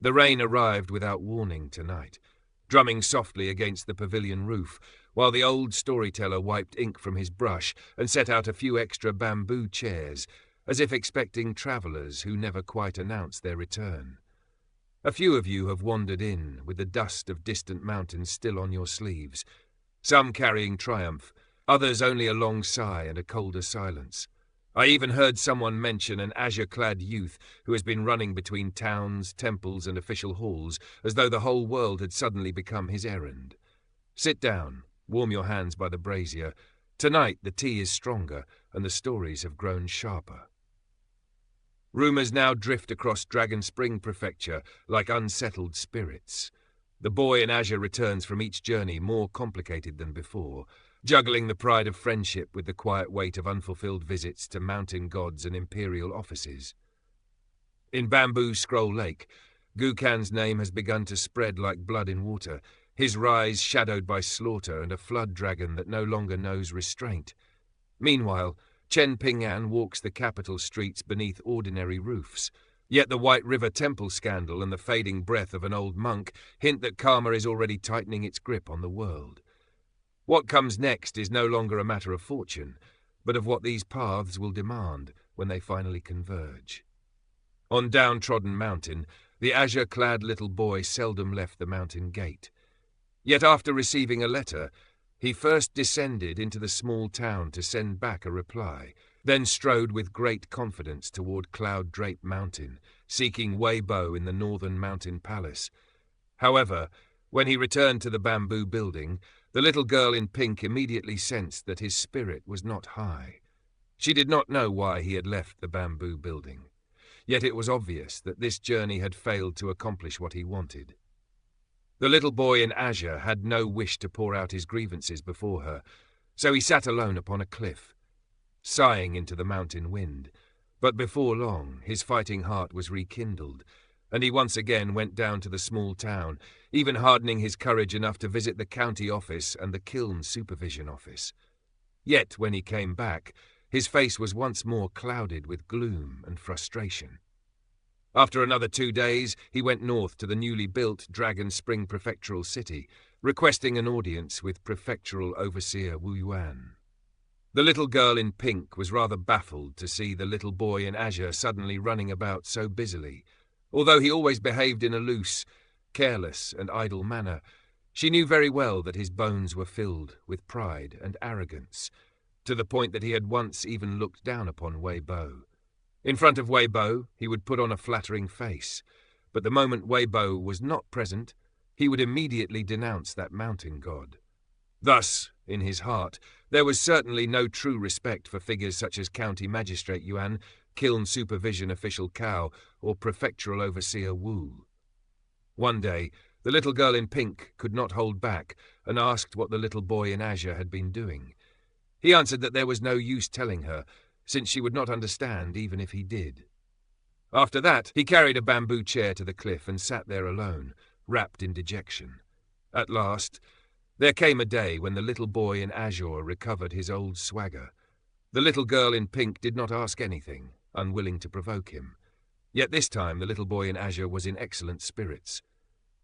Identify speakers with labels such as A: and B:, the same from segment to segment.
A: The rain arrived without warning tonight, drumming softly against the pavilion roof, while the old storyteller wiped ink from his brush and set out a few extra bamboo chairs, as if expecting travellers who never quite announced their return. A few of you have wandered in, with the dust of distant mountains still on your sleeves, some carrying triumph, others only a long sigh and a colder silence. I even heard someone mention an azure-clad youth who has been running between towns, temples and official halls, as though the whole world had suddenly become his errand. Sit down, warm your hands by the brazier. Tonight the tea is stronger, and the stories have grown sharper. Rumours now drift across Dragon Spring Prefecture like unsettled spirits. The boy in azure returns from each journey more complicated than before, juggling the pride of friendship with the quiet weight of unfulfilled visits to mountain gods and imperial offices. In Bamboo Scroll Lake, Gukan's name has begun to spread like blood in water, his rise shadowed by slaughter and a flood dragon that no longer knows restraint. Meanwhile, Chen Ping'an walks the capital streets beneath ordinary roofs, yet the White River Temple scandal and the fading breath of an old monk hint that karma is already tightening its grip on the world. What comes next is no longer a matter of fortune, but of what these paths will demand when they finally converge. On downtrodden mountain, the azure-clad little boy seldom left the mountain gate. Yet after receiving a letter, he first descended into the small town to send back a reply, then strode with great confidence toward Cloud-Draped Mountain, seeking Weibo in the northern mountain palace. However, when he returned to the bamboo building, the little girl in pink immediately sensed that his spirit was not high. She did not know why he had left the bamboo building, yet it was obvious that this journey had failed to accomplish what he wanted. The little boy in azure had no wish to pour out his grievances before her, so he sat alone upon a cliff, sighing into the mountain wind. But before long, his fighting heart was rekindled, and he once again went down to the small town, even hardening his courage enough to visit the county office and the kiln supervision office. Yet when he came back, his face was once more clouded with gloom and frustration. After another 2 days, he went north to the newly built Dragon Spring Prefectural City, requesting an audience with Prefectural Overseer Wu Yuan. The little girl in pink was rather baffled to see the little boy in azure suddenly running about so busily. Although he always behaved in a loose, careless and idle manner, she knew very well that his bones were filled with pride and arrogance, to the point that he had once even looked down upon Weibo. In front of Weibo, he would put on a flattering face, but the moment Weibo was not present, he would immediately denounce that mountain god. Thus, in his heart, there was certainly no true respect for figures such as County Magistrate Yuan, Kiln Supervision Official Cao, or Prefectural Overseer Wu. One day, the little girl in pink could not hold back and asked what the little boy in azure had been doing. He answered that there was no use telling her, since she would not understand even if he did. After that, he carried a bamboo chair to the cliff and sat there alone, wrapped in dejection. At last, there came a day when the little boy in azure recovered his old swagger. The little girl in pink did not ask anything, unwilling to provoke him. Yet this time the little boy in azure was in excellent spirits.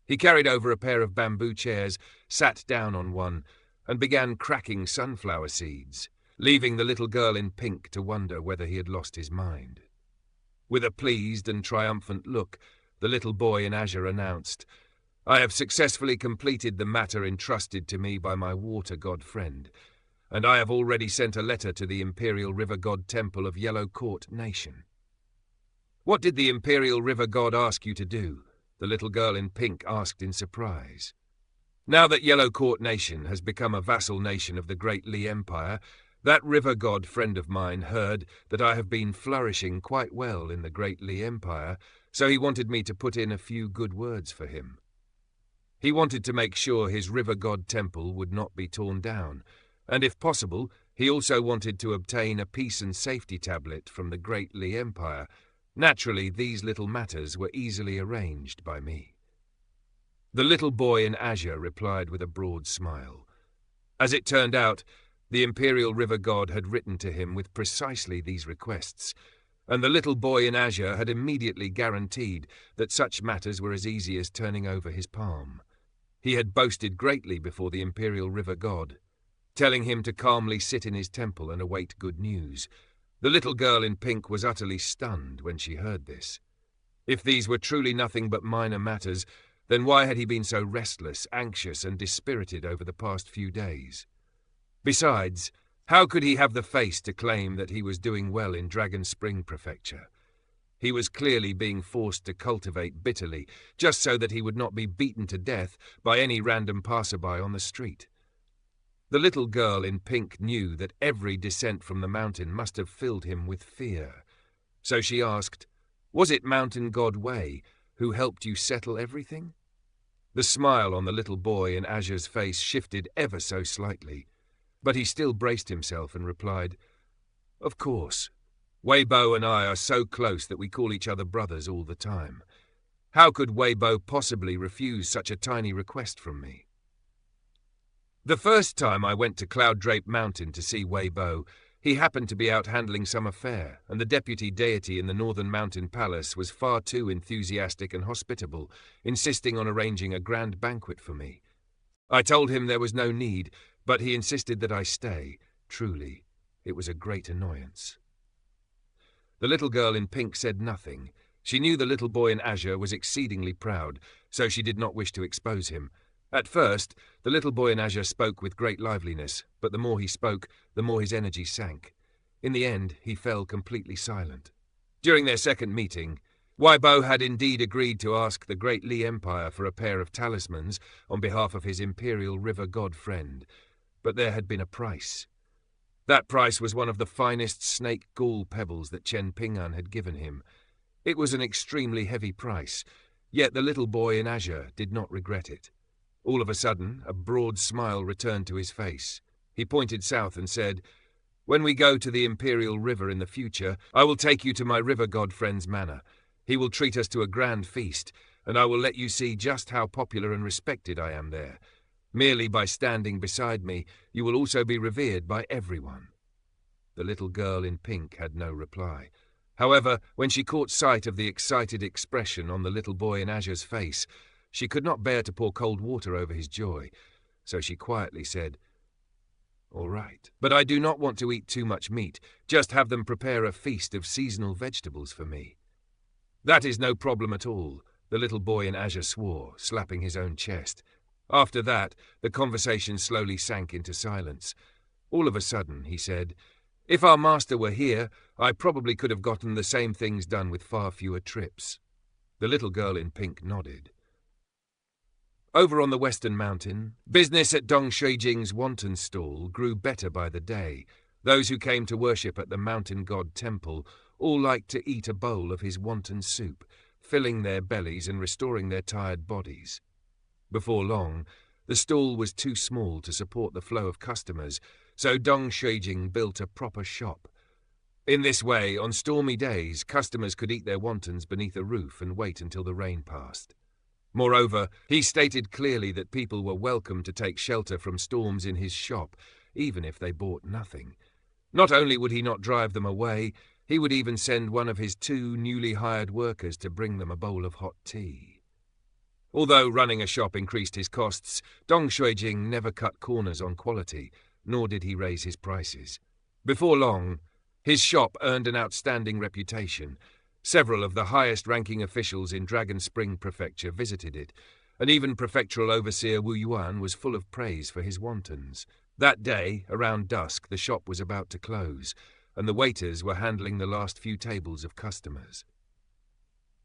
A: He carried over a pair of bamboo chairs, sat down on one, and began cracking sunflower seeds, leaving the little girl in pink to wonder whether he had lost his mind. With a pleased and triumphant look, the little boy in azure announced, "I have successfully completed the matter entrusted to me by my water god friend, and I have already sent a letter to the Imperial River God Temple of Yellow Court Nation." "What did the Imperial River God ask you to do?" the little girl in pink asked in surprise. "Now that Yellow Court Nation has become a vassal nation of the Great Li Empire, that river god friend of mine heard that I have been flourishing quite well in the Great Li Empire, so he wanted me to put in a few good words for him. He wanted to make sure his river god temple would not be torn down, and if possible, he also wanted to obtain a peace and safety tablet from the Great Li Empire. Naturally, these little matters were easily arranged by me." The little boy in azure replied with a broad smile. As it turned out, the Imperial River God had written to him with precisely these requests, and the little boy in azure had immediately guaranteed that such matters were as easy as turning over his palm. He had boasted greatly before the imperial river god, telling him to calmly sit in his temple and await good news. The little girl in pink was utterly stunned when she heard this. If these were truly nothing but minor matters, then why had he been so restless, anxious, and dispirited over the past few days? Besides, how could he have the face to claim that he was doing well in Dragon Spring Prefecture? He was clearly being forced to cultivate bitterly, just so that he would not be beaten to death by any random passerby on the street. The little girl in pink knew that every descent from the mountain must have filled him with fear. So she asked, "Was it Mountain God Wei who helped you settle everything?" The smile on the little boy in azure's face shifted ever so slightly, but he still braced himself and replied, "Of course. Weibo and I are so close that we call each other brothers all the time. How could Weibo possibly refuse such a tiny request from me?" The first time I went to Cloud Drape Mountain to see Weibo, he happened to be out handling some affair, and the deputy deity in the Northern Mountain Palace was far too enthusiastic and hospitable, insisting on arranging a grand banquet for me. I told him there was no need, but he insisted that I stay. Truly, it was a great annoyance. The little girl in pink said nothing. She knew the little boy in azure was exceedingly proud, so she did not wish to expose him. At first, the little boy in azure spoke with great liveliness, but the more he spoke, the more his energy sank. In the end, he fell completely silent. During their second meeting, Weibo had indeed agreed to ask the great Li Empire for a pair of talismans on behalf of his imperial river god friend, but there had been a price. That price was one of the finest snake gall pebbles that Chen Ping'an had given him. It was an extremely heavy price, yet the little boy in azure did not regret it. All of a sudden, a broad smile returned to his face. He pointed south and said, "When we go to the imperial river in the future, I will take you to my river god friend's manor. He will treat us to a grand feast, and I will let you see just how popular and respected I am there. Merely by standing beside me, you will also be revered by everyone." The little girl in pink had no reply. However, when she caught sight of the excited expression on the little boy in azure's face, she could not bear to pour cold water over his joy, so she quietly said, "All right, but I do not want to eat too much meat. Just have them prepare a feast of seasonal vegetables for me." "That is no problem at all," the little boy in azure swore, slapping his own chest. After that, the conversation slowly sank into silence. All of a sudden, he said, "If our master were here, I probably could have gotten the same things done with far fewer trips." The little girl in pink nodded. Over on the western mountain, business at Dong Shuijing's wonton stall grew better by the day. Those who came to worship at the mountain god temple all liked to eat a bowl of his wonton soup, filling their bellies and restoring their tired bodies. Before long, the stall was too small to support the flow of customers, so Dong Shuijing built a proper shop. In this way, on stormy days, customers could eat their wontons beneath a roof and wait until the rain passed. Moreover, he stated clearly that people were welcome to take shelter from storms in his shop, even if they bought nothing. Not only would he not drive them away, he would even send one of his 2 newly hired workers to bring them a bowl of hot tea. Although running a shop increased his costs, Dong Shuijing never cut corners on quality, nor did he raise his prices. Before long, his shop earned an outstanding reputation. Several of the highest-ranking officials in Dragon Spring Prefecture visited it, and even Prefectural Overseer Wu Yuan was full of praise for his wontons. That day, around dusk, the shop was about to close, and the waiters were handling the last few tables of customers.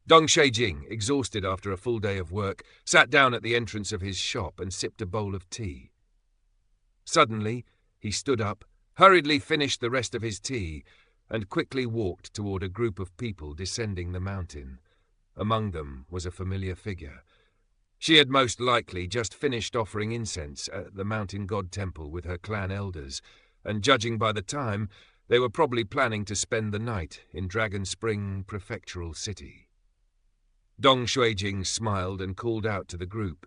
A: Dong Shuijing, exhausted after a full day of work, sat down at the entrance of his shop and sipped a bowl of tea. Suddenly, he stood up, hurriedly finished the rest of his tea, and quickly walked toward a group of people descending the mountain. Among them was a familiar figure. She had most likely just finished offering incense at the mountain god temple with her clan elders, and judging by the time, they were probably planning to spend the night in Dragon Spring Prefectural City. Dong Shuijing smiled and called out to the group,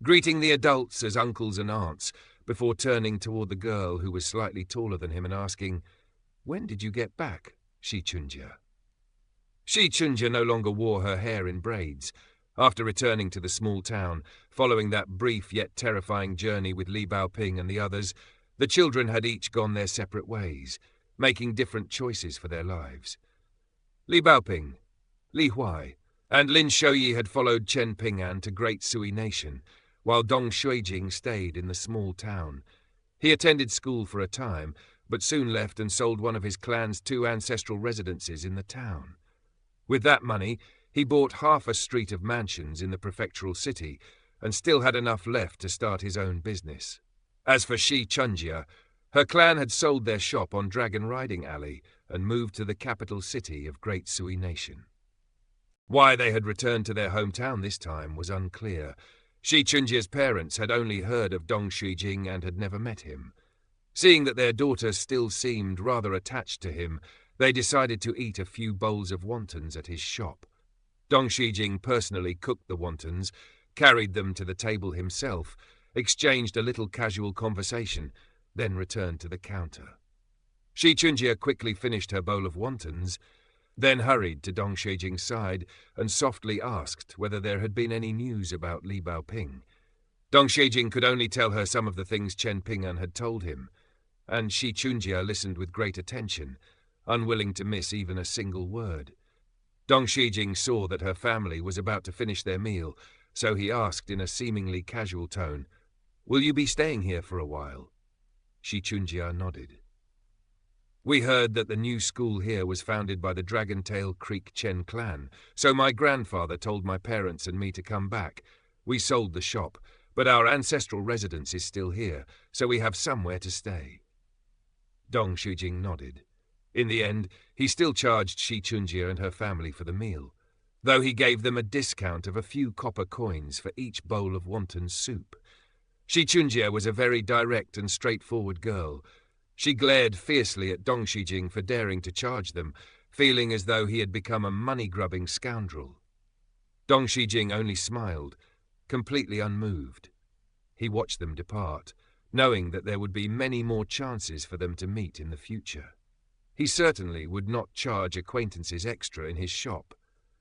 A: greeting the adults as uncles and aunts, before turning toward the girl who was slightly taller than him and asking, "When did you get back, Shi Chunjia?" Shi Chunjia no longer wore her hair in braids. After returning to the small town, following that brief yet terrifying journey with Li Baoping and the others, the children had each gone their separate ways, making different choices for their lives. Li Baoping, Li Huai, and Lin Shouyi had followed Chen Ping'an to Great Sui Nation, while Dong Shuijing stayed in the small town. He attended school for a time, but soon left and sold one of his clan's 2 ancestral residences in the town. With that money, he bought half a street of mansions in the prefectural city and still had enough left to start his own business. As for Shi Chunjia, her clan had sold their shop on Dragon Riding Alley and moved to the capital city of Great Sui Nation. Why they had returned to their hometown this time was unclear. Shi Chunjia's parents had only heard of Dong Shuijing and had never met him. Seeing that their daughter still seemed rather attached to him, they decided to eat a few bowls of wontons at his shop. Dong Shuijing personally cooked the wontons, carried them to the table himself, exchanged a little casual conversation, then returned to the counter. Shi Chunjia quickly finished her bowl of wontons, then hurried to Dong Shuijing's side and softly asked whether there had been any news about Li Baoping. Dong Shuijing could only tell her some of the things Chen Ping'an had told him, and Shi Chunjia listened with great attention, unwilling to miss even a single word. Dong Shuijing saw that her family was about to finish their meal, so he asked in a seemingly casual tone, "Will you be staying here for a while?" Shi Chunjia nodded. "We heard that the new school here was founded by the Dragontail Creek Chen clan, so my grandfather told my parents and me to come back. We sold the shop, but our ancestral residence is still here, so we have somewhere to stay." Dong Shuijing nodded. In the end, he still charged Shi Chunjia and her family for the meal, though he gave them a discount of a few copper coins for each bowl of wonton soup. Shi Chunjia was a very direct and straightforward girl. She glared fiercely at Dong Shuijing for daring to charge them, feeling as though he had become a money-grubbing scoundrel. Dong Shuijing only smiled, completely unmoved. He watched them depart, knowing that there would be many more chances for them to meet in the future. He certainly would not charge acquaintances extra in his shop,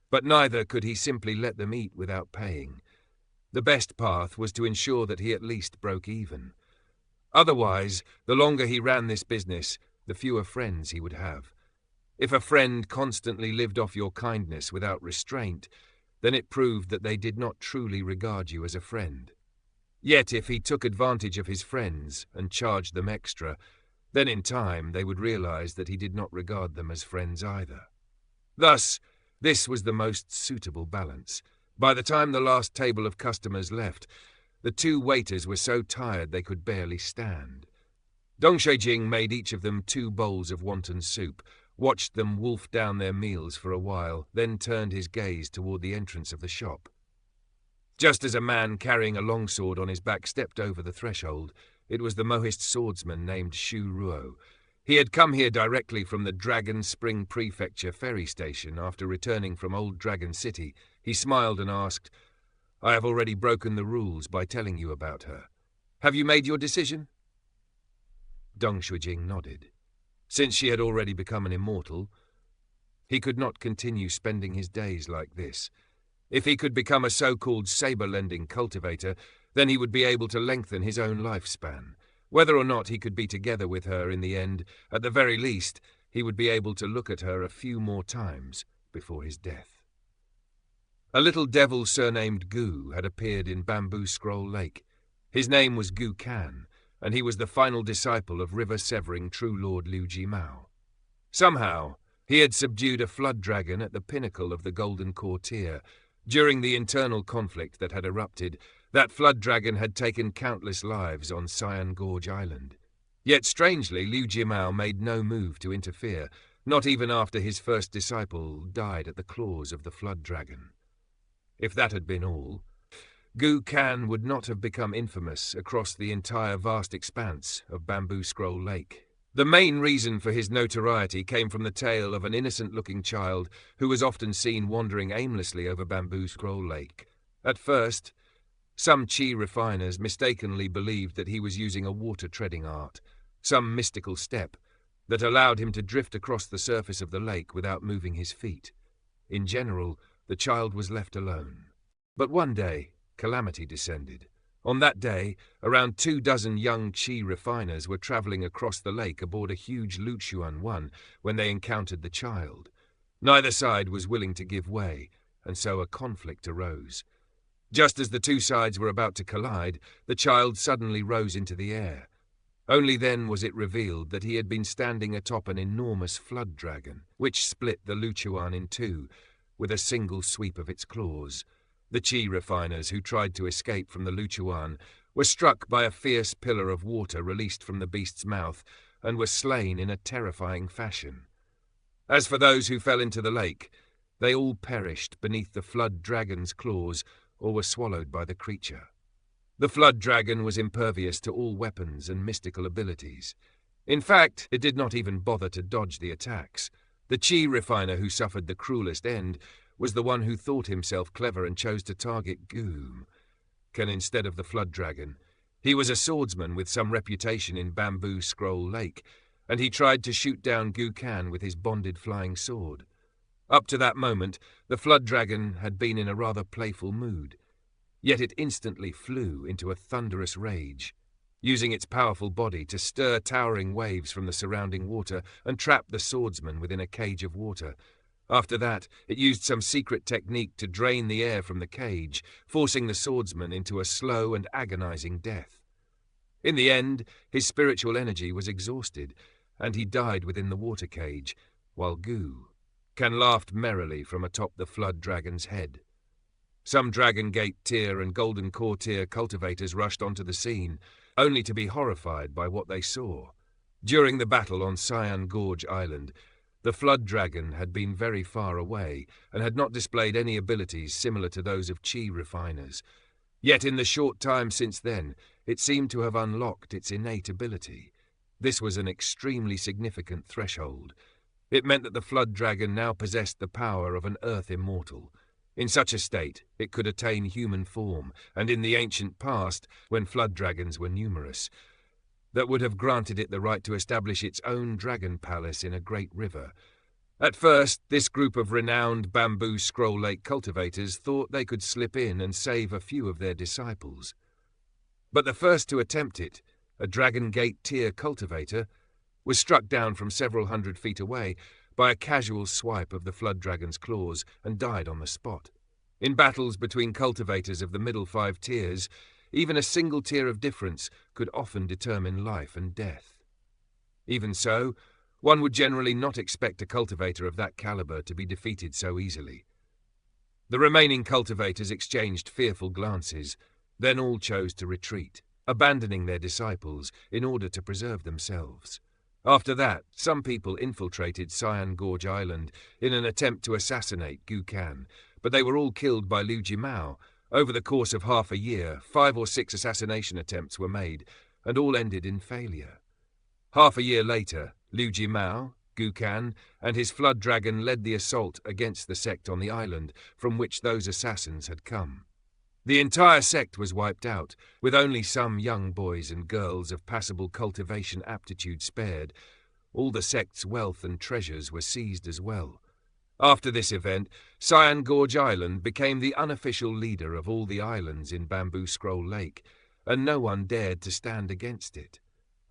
A: but neither could he simply let them eat without paying. The best path was to ensure that he at least broke even. Otherwise, the longer he ran this business, the fewer friends he would have. If a friend constantly lived off your kindness without restraint, then it proved that they did not truly regard you as a friend. Yet if he took advantage of his friends and charged them extra, then in time they would realize that he did not regard them as friends either. Thus, this was the most suitable balance. By the time the last table of customers left, the 2 waiters were so tired they could barely stand. Dong Shuijing made each of them 2 bowls of wonton soup, watched them wolf down their meals for a while, then turned his gaze toward the entrance of the shop. Just as a man carrying a longsword on his back stepped over the threshold, it was the Mohist swordsman named Shu Ruo. He had come here directly from the Dragon Spring Prefecture ferry station after returning from Old Dragon City. He smiled and asked, "I have already broken the rules by telling you about her. Have you made your decision?" Dong Shuijing nodded. Since she had already become an immortal, he could not continue spending his days like this. If he could become a so-called saber-lending cultivator, then he would be able to lengthen his own lifespan. Whether or not he could be together with her in the end, at the very least, he would be able to look at her a few more times before his death. A little devil surnamed Gu had appeared in Bamboo Scroll Lake. His name was Gu Kan, and he was the final disciple of river-severing True Lord Liu Jimao. Somehow, he had subdued a flood dragon at the pinnacle of the Golden Courtier. During the internal conflict that had erupted, that flood dragon had taken countless lives on Cyan Gorge Island. Yet strangely, Liu Jimao made no move to interfere, not even after his first disciple died at the claws of the flood dragon. If that had been all, Gu Kan would not have become infamous across the entire vast expanse of Bamboo Scroll Lake. The main reason for his notoriety came from the tale of an innocent-looking child who was often seen wandering aimlessly over Bamboo Scroll Lake. At first, some Qi refiners mistakenly believed that he was using a water-treading art, some mystical step, that allowed him to drift across the surface of the lake without moving his feet. In general, the child was left alone. But one day, calamity descended. On that day, around 24 young Qi refiners were traveling across the lake aboard a huge Luchuan-1 when they encountered the child. Neither side was willing to give way, and so a conflict arose. Just as the two sides were about to collide, the child suddenly rose into the air. Only then was it revealed that he had been standing atop an enormous flood dragon, which split the Luchuan in two with a single sweep of its claws. The Qi refiners who tried to escape from the Luchuan were struck by a fierce pillar of water released from the beast's mouth and were slain in a terrifying fashion. As for those who fell into the lake, they all perished beneath the flood dragon's claws or were swallowed by the creature. The flood dragon was impervious to all weapons and mystical abilities. In fact, it did not even bother to dodge the attacks. The Qi refiner who suffered the cruelest end was the one who thought himself clever and chose to target Gu Kan instead of the flood dragon. He was a swordsman with some reputation in Bamboo Scroll Lake, and he tried to shoot down Gu Kan with his bonded flying sword. Up to that moment, the flood dragon had been in a rather playful mood. Yet it instantly flew into a thunderous rage, using its powerful body to stir towering waves from the surrounding water and trap the swordsman within a cage of water. After that, it used some secret technique to drain the air from the cage, forcing the swordsman into a slow and agonizing death. In the end, his spiritual energy was exhausted, and he died within the water cage, while Gu Kan laughed merrily from atop the flood dragon's head. Some Dragon Gate tier and Golden Core tier cultivators rushed onto the scene, only to be horrified by what they saw. During the battle on Cyan Gorge Island, the flood dragon had been very far away and had not displayed any abilities similar to those of Qi refiners. Yet in the short time since then, it seemed to have unlocked its innate ability. This was an extremely significant threshold. It meant that the flood dragon now possessed the power of an earth immortal. In such a state, it could attain human form, and in the ancient past, when flood dragons were numerous, that would have granted it the right to establish its own dragon palace in a great river. At first, this group of renowned Bamboo Scroll Lake cultivators thought they could slip in and save a few of their disciples. But the first to attempt it, a Dragon Gate tier cultivator, was struck down from several hundred feet away by a casual swipe of the flood dragon's claws and died on the spot. In battles between cultivators of the middle 5 tiers, even a single tier of difference could often determine life and death. Even so, one would generally not expect a cultivator of that caliber to be defeated so easily. The remaining cultivators exchanged fearful glances, then all chose to retreat, abandoning their disciples in order to preserve themselves. After that, some people infiltrated Cyan Gorge Island in an attempt to assassinate Gu Kan, but they were all killed by Liu Jimao. Over the course of half a year, 5 or 6 assassination attempts were made, and all ended in failure. Half a year later, Liu Jimao, Gu Kan, and his flood dragon led the assault against the sect on the island from which those assassins had come. The entire sect was wiped out, with only some young boys and girls of passable cultivation aptitude spared. All the sect's wealth and treasures were seized as well. After this event, Cyan Gorge Island became the unofficial leader of all the islands in Bamboo Scroll Lake, and no one dared to stand against it.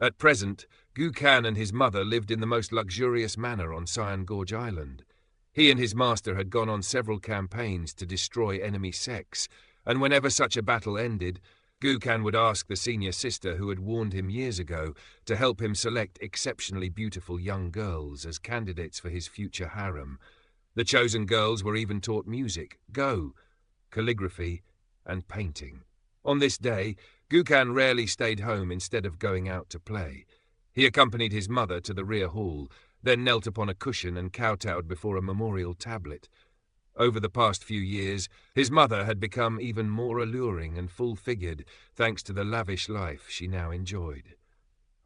A: At present, Gu Kan and his mother lived in the most luxurious manner on Cyan Gorge Island. He and his master had gone on several campaigns to destroy enemy sects, and whenever such a battle ended, Gu Kan would ask the senior sister who had warned him years ago to help him select exceptionally beautiful young girls as candidates for his future harem. The chosen girls were even taught music, go, calligraphy, and painting. On this day, Gu Kan rarely stayed home instead of going out to play. He accompanied his mother to the rear hall, then knelt upon a cushion and kowtowed before a memorial tablet. Over the past few years, his mother had become even more alluring and full-figured thanks to the lavish life she now enjoyed.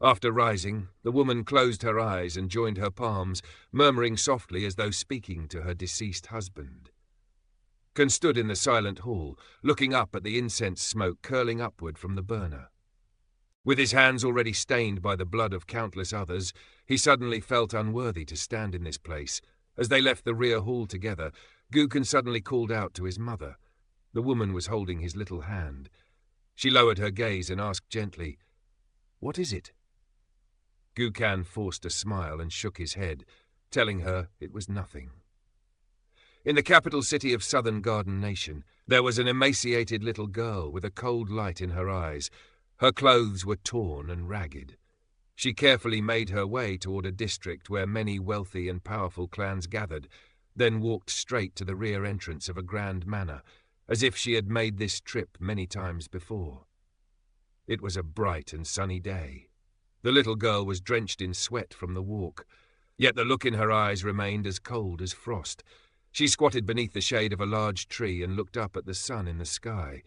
A: After rising, the woman closed her eyes and joined her palms, murmuring softly as though speaking to her deceased husband. Kan stood in the silent hall, looking up at the incense smoke curling upward from the burner. With his hands already stained by the blood of countless others, he suddenly felt unworthy to stand in this place. As they left the rear hall together, Gukan suddenly called out to his mother. The woman was holding his little hand. She lowered her gaze and asked gently, "What is it?" Gukan forced a smile and shook his head, telling her it was nothing. In the capital city of Southern Garden Nation, there was an emaciated little girl with a cold light in her eyes. Her clothes were torn and ragged. She carefully made her way toward a district where many wealthy and powerful clans gathered, then walked straight to the rear entrance of a grand manor, as if she had made this trip many times before. It was a bright and sunny day. The little girl was drenched in sweat from the walk, yet the look in her eyes remained as cold as frost. She squatted beneath the shade of a large tree and looked up at the sun in the sky,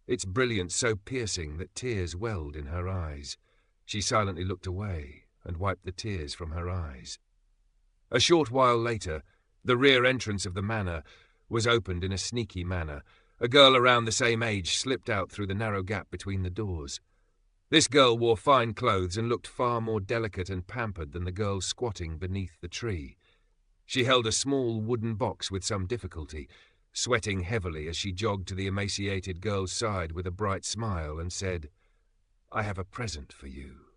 A: its brilliance so piercing that tears welled in her eyes. She silently looked away and wiped the tears from her eyes. A short while later, the rear entrance of the manor was opened in a sneaky manner. A girl around the same age slipped out through the narrow gap between the doors. This girl wore fine clothes and looked far more delicate and pampered than the girl squatting beneath the tree. She held a small wooden box with some difficulty, sweating heavily as she jogged to the emaciated girl's side with a bright smile and said, "I have a present for you."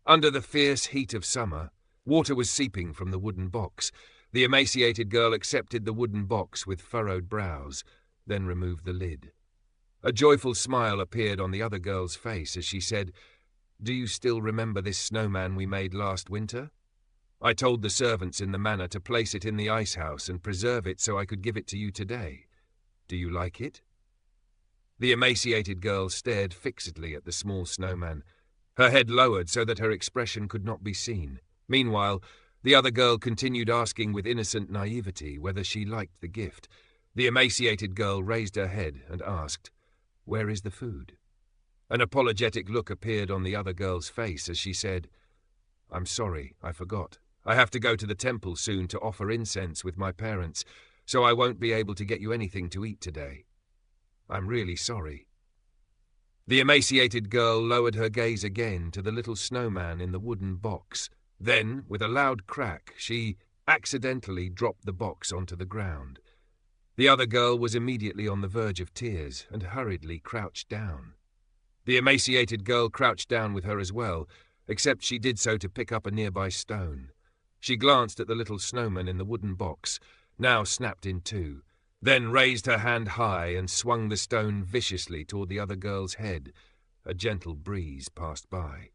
A: Under the fierce heat of summer, water was seeping from the wooden box. The emaciated girl accepted the wooden box with furrowed brows, then removed the lid. A joyful smile appeared on the other girl's face as she said, "Do you still remember this snowman we made last winter? I told the servants in the manor to place it in the ice house and preserve it so I could give it to you today. Do you like it?" The emaciated girl stared fixedly at the small snowman, her head lowered so that her expression could not be seen. Meanwhile, the other girl continued asking with innocent naivety whether she liked the gift. The emaciated girl raised her head and asked, "Where is the food?" An apologetic look appeared on the other girl's face as she said, "I'm sorry, I forgot. I have to go to the temple soon to offer incense with my parents, so I won't be able to get you anything to eat today. I'm really sorry." The emaciated girl lowered her gaze again to the little snowman in the wooden box. Then, with a loud crack, she accidentally dropped the box onto the ground. The other girl was immediately on the verge of tears and hurriedly crouched down. The emaciated girl crouched down with her as well, except she did so to pick up a nearby stone. She glanced at the little snowman in the wooden box, now snapped in two, then raised her hand high and swung the stone viciously toward the other girl's head. A gentle breeze passed by.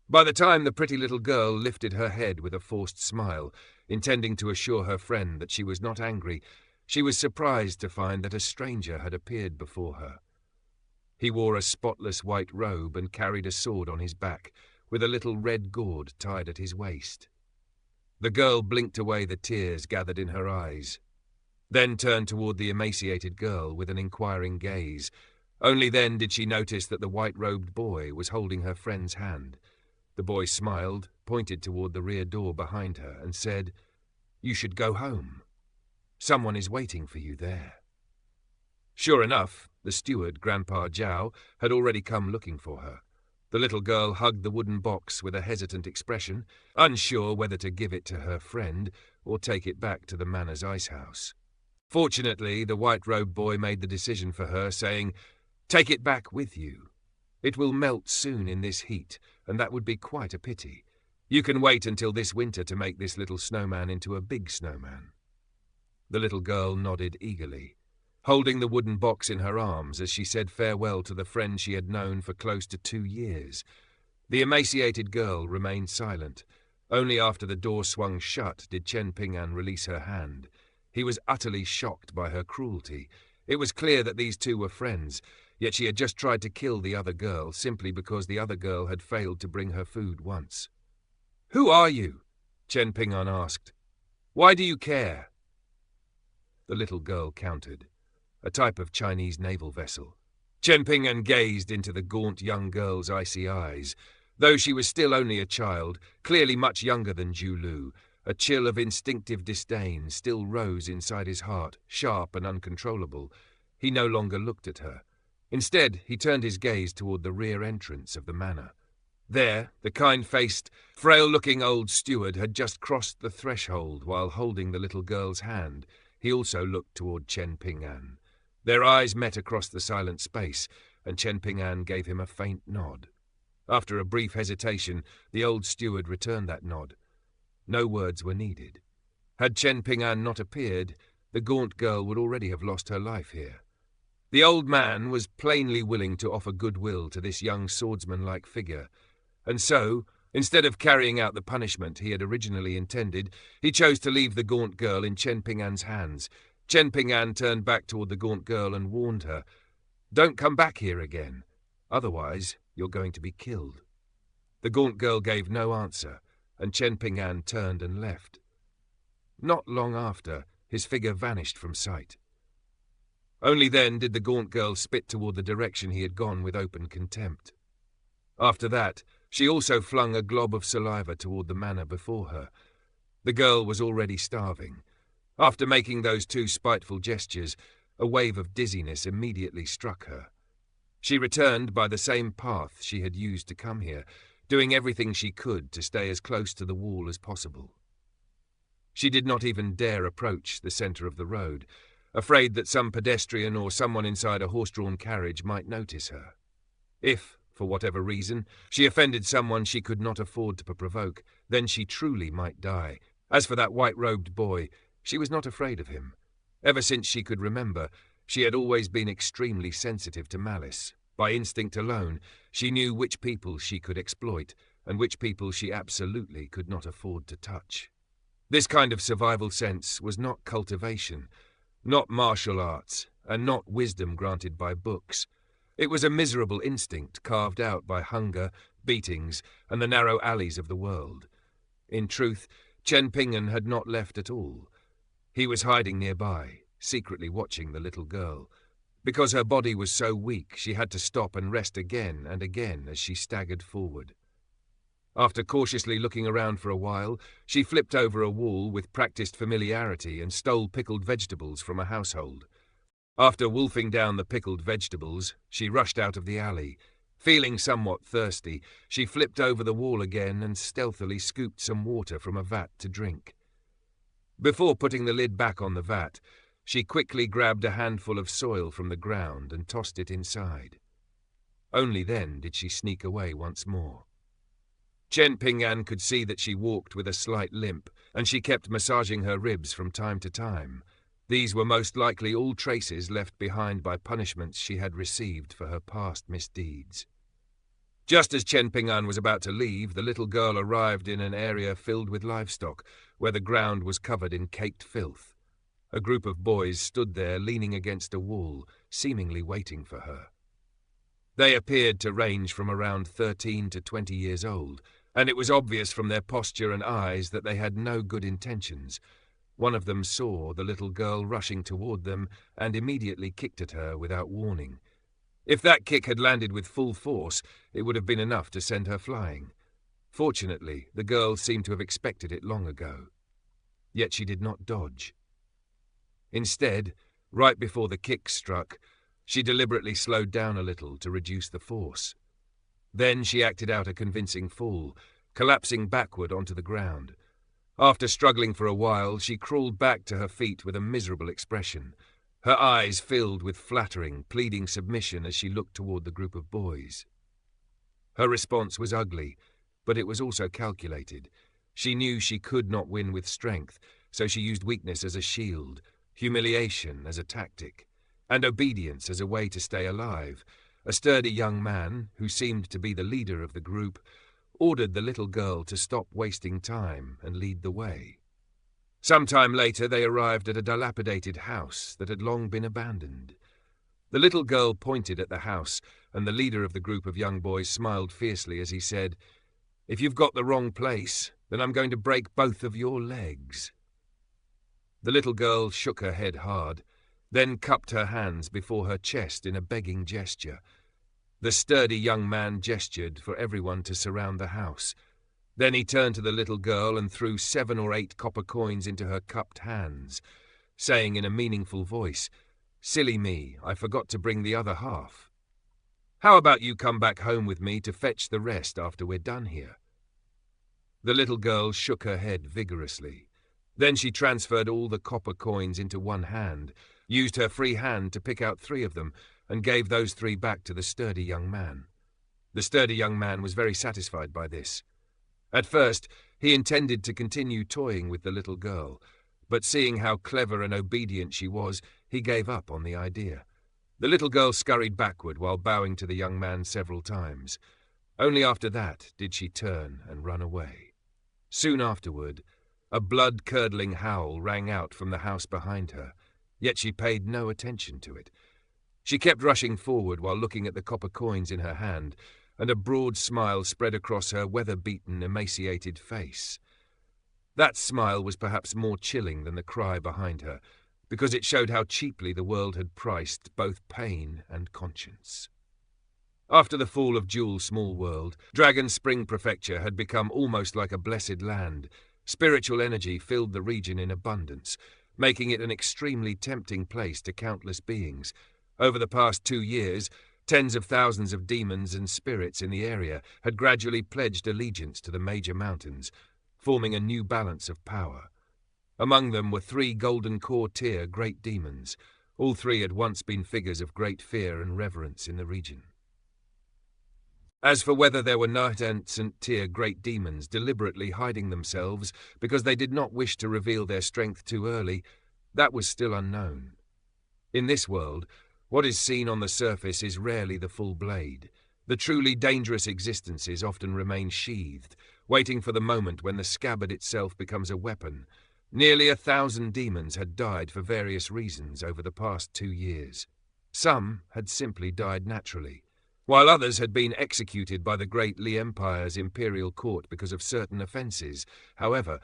A: By the time the pretty little girl lifted her head with a forced smile, intending to assure her friend that she was not angry, she was surprised to find that a stranger had appeared before her. He wore a spotless white robe and carried a sword on his back, with a little red gourd tied at his waist. The girl blinked away the tears gathered in her eyes, then turned toward the emaciated girl with an inquiring gaze. Only then did she notice that the white-robed boy was holding her friend's hand. The boy smiled, pointed toward the rear door behind her, and said, "You should go home. Someone is waiting for you there." Sure enough, the steward, Grandpa Zhao, had already come looking for her. The little girl hugged the wooden box with a hesitant expression, unsure whether to give it to her friend or take it back to the manor's ice house. Fortunately, the white-robed boy made the decision for her, saying, "Take it back with you. It will melt soon in this heat, and that would be quite a pity. You can wait until this winter to make this little snowman into a big snowman." The little girl nodded eagerly, holding the wooden box in her arms as she said farewell to the friend she had known for close to 2 years. The emaciated girl remained silent. Only after the door swung shut did Chen Ping'an release her hand. He was utterly shocked by her cruelty. It was clear that these two were friends, yet she had just tried to kill the other girl simply because the other girl had failed to bring her food once. "Who are you?" Chen Ping'an asked. "Why do you care?" The little girl countered. A type of Chinese naval vessel. Chen Ping'an gazed into the gaunt young girl's icy eyes. Though she was still only a child, clearly much younger than Zhu Lu, a chill of instinctive disdain still rose inside his heart, sharp and uncontrollable. He no longer looked at her. Instead, he turned his gaze toward the rear entrance of the manor. There, the kind-faced, frail-looking old steward had just crossed the threshold while holding the little girl's hand. He also looked toward Chen Ping'an. Their eyes met across the silent space, and Chen Ping'an gave him a faint nod. After a brief hesitation, the old steward returned that nod. No words were needed. Had Chen Ping'an not appeared, the gaunt girl would already have lost her life here. The old man was plainly willing to offer goodwill to this young swordsman-like figure, and so, instead of carrying out the punishment he had originally intended, he chose to leave the gaunt girl in Chen Ping'an's hands. Chen Ping'an turned back toward the gaunt girl and warned her, "Don't come back here again. Otherwise, you're going to be killed." The gaunt girl gave no answer, and Chen Ping'an turned and left. Not long after, his figure vanished from sight. Only then did the gaunt girl spit toward the direction he had gone with open contempt. After that, she also flung a glob of saliva toward the manor before her. The girl was already starving. After making those two spiteful gestures, a wave of dizziness immediately struck her. She returned by the same path she had used to come here, doing everything she could to stay as close to the wall as possible. She did not even dare approach the center of the road, afraid that some pedestrian or someone inside a horse-drawn carriage might notice her. If, for whatever reason, she offended someone she could not afford to provoke, then she truly might die. As for that white-robed boy, she was not afraid of him. Ever since she could remember, she had always been extremely sensitive to malice. By instinct alone, she knew which people she could exploit and which people she absolutely could not afford to touch. This kind of survival sense was not cultivation, not martial arts, and not wisdom granted by books. It was a miserable instinct carved out by hunger, beatings, and the narrow alleys of the world. In truth, Chen Ping'an had not left at all. He was hiding nearby, secretly watching the little girl. Because her body was so weak, she had to stop and rest again and again as she staggered forward. After cautiously looking around for a while, she flipped over a wall with practiced familiarity and stole pickled vegetables from a household. After wolfing down the pickled vegetables, she rushed out of the alley. Feeling somewhat thirsty, she flipped over the wall again and stealthily scooped some water from a vat to drink. Before putting the lid back on the vat, she quickly grabbed a handful of soil from the ground and tossed it inside. Only then did she sneak away once more. Chen Ping'an could see that she walked with a slight limp, and she kept massaging her ribs from time to time. These were most likely all traces left behind by punishments she had received for her past misdeeds. Just as Chen Ping'an was about to leave, the little girl arrived in an area filled with livestock, where the ground was covered in caked filth. A group of boys stood there leaning against a wall, seemingly waiting for her. They appeared to range from around 13 to 20 years old, and it was obvious from their posture and eyes that they had no good intentions. One of them saw the little girl rushing toward them and immediately kicked at her without warning. If that kick had landed with full force, it would have been enough to send her flying. Fortunately, the girl seemed to have expected it long ago. Yet she did not dodge. Instead, right before the kick struck, she deliberately slowed down a little to reduce the force. Then she acted out a convincing fall, collapsing backward onto the ground. After struggling for a while, she crawled back to her feet with a miserable expression. Her eyes filled with flattering, pleading submission as she looked toward the group of boys. Her response was ugly, but it was also calculated. She knew she could not win with strength, so she used weakness as a shield, humiliation as a tactic, and obedience as a way to stay alive. A sturdy young man, who seemed to be the leader of the group, ordered the little girl to stop wasting time and lead the way. Some time later they arrived at a dilapidated house that had long been abandoned. The little girl pointed at the house, and the leader of the group of young boys smiled fiercely as he said, "If you've got the wrong place, then I'm going to break both of your legs." The little girl shook her head hard, then cupped her hands before her chest in a begging gesture. The sturdy young man gestured for everyone to surround the house. Then he turned to the little girl and threw 7 or 8 copper coins into her cupped hands, saying in a meaningful voice, "Silly me, I forgot to bring the other half." How about you come back home with me to fetch the rest after we're done here?" The little girl shook her head vigorously. Then she transferred all the copper coins into one hand, used her free hand to pick out 3 of them, and gave those 3 back to the sturdy young man. The sturdy young man was very satisfied by this. At first, he intended to continue toying with the little girl, but seeing how clever and obedient she was, he gave up on the idea. The little girl scurried backward while bowing to the young man several times. Only after that did she turn and run away. Soon afterward, a blood-curdling howl rang out from the house behind her, yet she paid no attention to it. She kept rushing forward while looking at the copper coins in her hand, and a broad smile spread across her weather-beaten, emaciated face. That smile was perhaps more chilling than the cry behind her, because it showed how cheaply the world had priced both pain and conscience. After the fall of Jewel's small world, Dragon Spring Prefecture had become almost like a blessed land. Spiritual energy filled the region in abundance, making it an extremely tempting place to countless beings. Over the past 2 years, tens of thousands of demons and spirits in the area had gradually pledged allegiance to the major mountains, forming a new balance of power. Among them were 3 golden core tier great demons. All 3 had once been figures of great fear and reverence in the region. As for whether there were knight-ancient tier great demons deliberately hiding themselves because they did not wish to reveal their strength too early, that was still unknown. In this world, what is seen on the surface is rarely the full blade. The truly dangerous existences often remain sheathed, waiting for the moment when the scabbard itself becomes a weapon. Nearly 1,000 demons had died for various reasons over the past 2 years. Some had simply died naturally, while others had been executed by the great Li Empire's imperial court because of certain offences. However,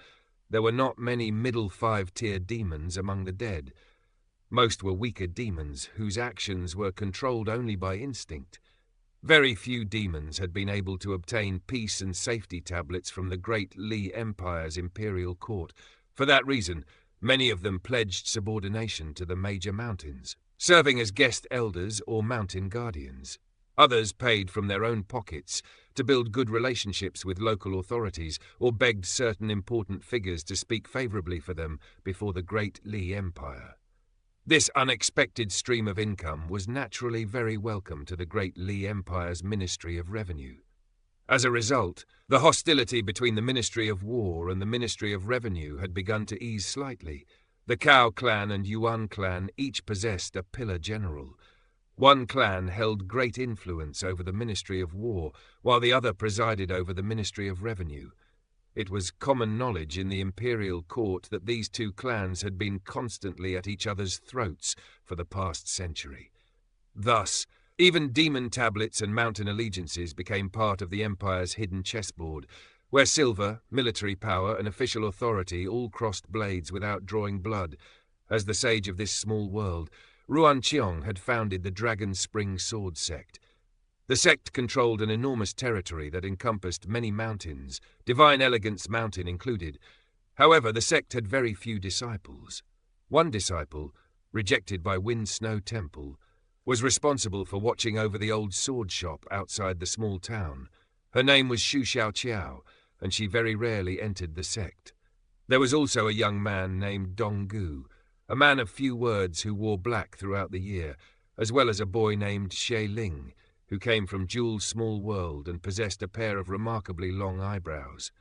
A: there were not many middle 5-tier demons among the dead. Most were weaker demons whose actions were controlled only by instinct. Very few demons had been able to obtain peace and safety tablets from the great Li Empire's imperial court. For that reason, many of them pledged subordination to the major mountains, serving as guest elders or mountain guardians. Others paid from their own pockets to build good relationships with local authorities or begged certain important figures to speak favorably for them before the great Li Empire. This unexpected stream of income was naturally very welcome to the great Li Empire's Ministry of Revenue. As a result, the hostility between the Ministry of War and the Ministry of Revenue had begun to ease slightly. The Cao clan and Yuan clan each possessed a pillar general. One clan held great influence over the Ministry of War, while the other presided over the Ministry of Revenue. It was common knowledge in the imperial court that these 2 clans had been constantly at each other's throats for the past century. Thus, even demon tablets and mountain allegiances became part of the Empire's hidden chessboard, where silver, military power, and official authority all crossed blades without drawing blood. As the sage of this small world, Ruan Qiong had founded the Dragon Spring Sword Sect. The sect controlled an enormous territory that encompassed many mountains, Divine Elegance Mountain included. However, the sect had very few disciples. One disciple, rejected by Wind Snow Temple, was responsible for watching over the old sword shop outside the small town. Her name was Xu Xiaoqiao, and she very rarely entered the sect. There was also a young man named Donggu, a man of few words who wore black throughout the year, as well as a boy named Xie Ling, who came from Jewel's small world and possessed a pair of remarkably long eyebrows.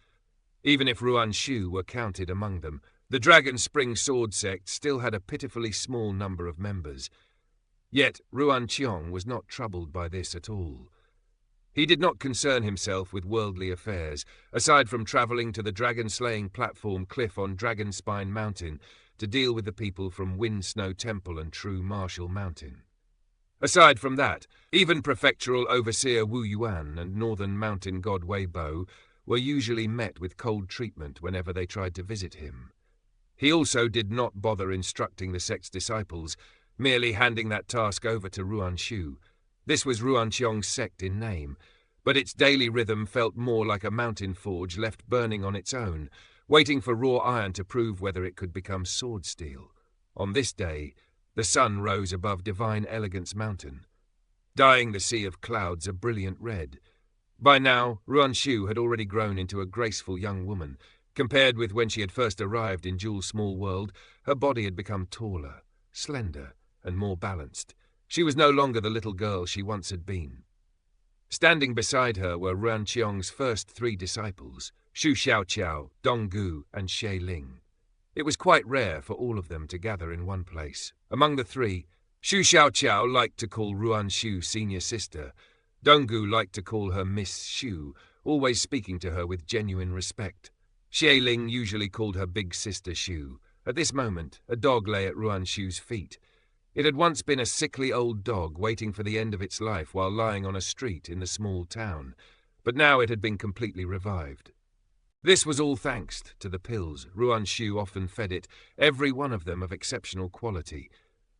A: Even if Ruan Xu were counted among them, the Dragon Spring Sword Sect still had a pitifully small number of members. Yet Ruan Qiong was not troubled by this at all. He did not concern himself with worldly affairs, aside from travelling to the dragon-slaying platform cliff on Dragon Spine Mountain to deal with the people from Wind Snow Temple and True Martial Mountain. Aside from that, even Prefectural Overseer Wu Yuan and Northern Mountain God Wei Bo were usually met with cold treatment whenever they tried to visit him. He also did not bother instructing the sect's disciples, merely handing that task over to Ruan Xu. This was Ruan Qiong's sect in name, but its daily rhythm felt more like a mountain forge left burning on its own, waiting for raw iron to prove whether it could become sword steel. On this day, the sun rose above Divine Elegance Mountain. dyeing the sea of clouds a brilliant red. By now, Ruanshu had already grown into a graceful young woman. Compared with when she had first arrived in Jewel's small world, her body had become taller, slender, and more balanced. She was no longer the little girl she once had been. Standing beside her were Ruanqiong's first 3 disciples, Shu Xiaoqiao, Donggu, and Xie Ling. It was quite rare for all of them to gather in one place. Among the 3, Shu Xiaoqiao liked to call Ruanshu senior sister. Donggu liked to call her Miss Shu, always speaking to her with genuine respect. Xie Ling usually called her big sister Shu. At this moment, a dog lay at Ruanshu's feet. It had once been a sickly old dog waiting for the end of its life while lying on a street in the small town, but now it had been completely revived. This was all thanks to the pills Ruanshu often fed it, every one of them of exceptional quality.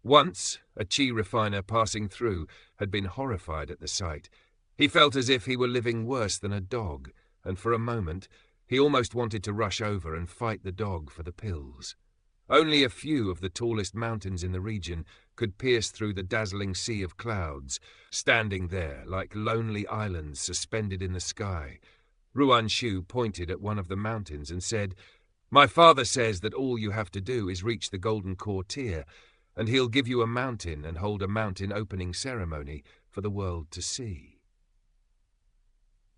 A: Once, a qi refiner passing through had been horrified at the sight. He felt as if he were living worse than a dog, and for a moment he almost wanted to rush over and fight the dog for the pills. Only a few of the tallest mountains in the region could pierce through the dazzling sea of clouds, standing there like lonely islands suspended in the sky. Ruanshu pointed at one of the mountains and said, "My father says that all you have to do is reach the Golden Core tier, and he'll give you a mountain and hold a mountain opening ceremony for the world to see."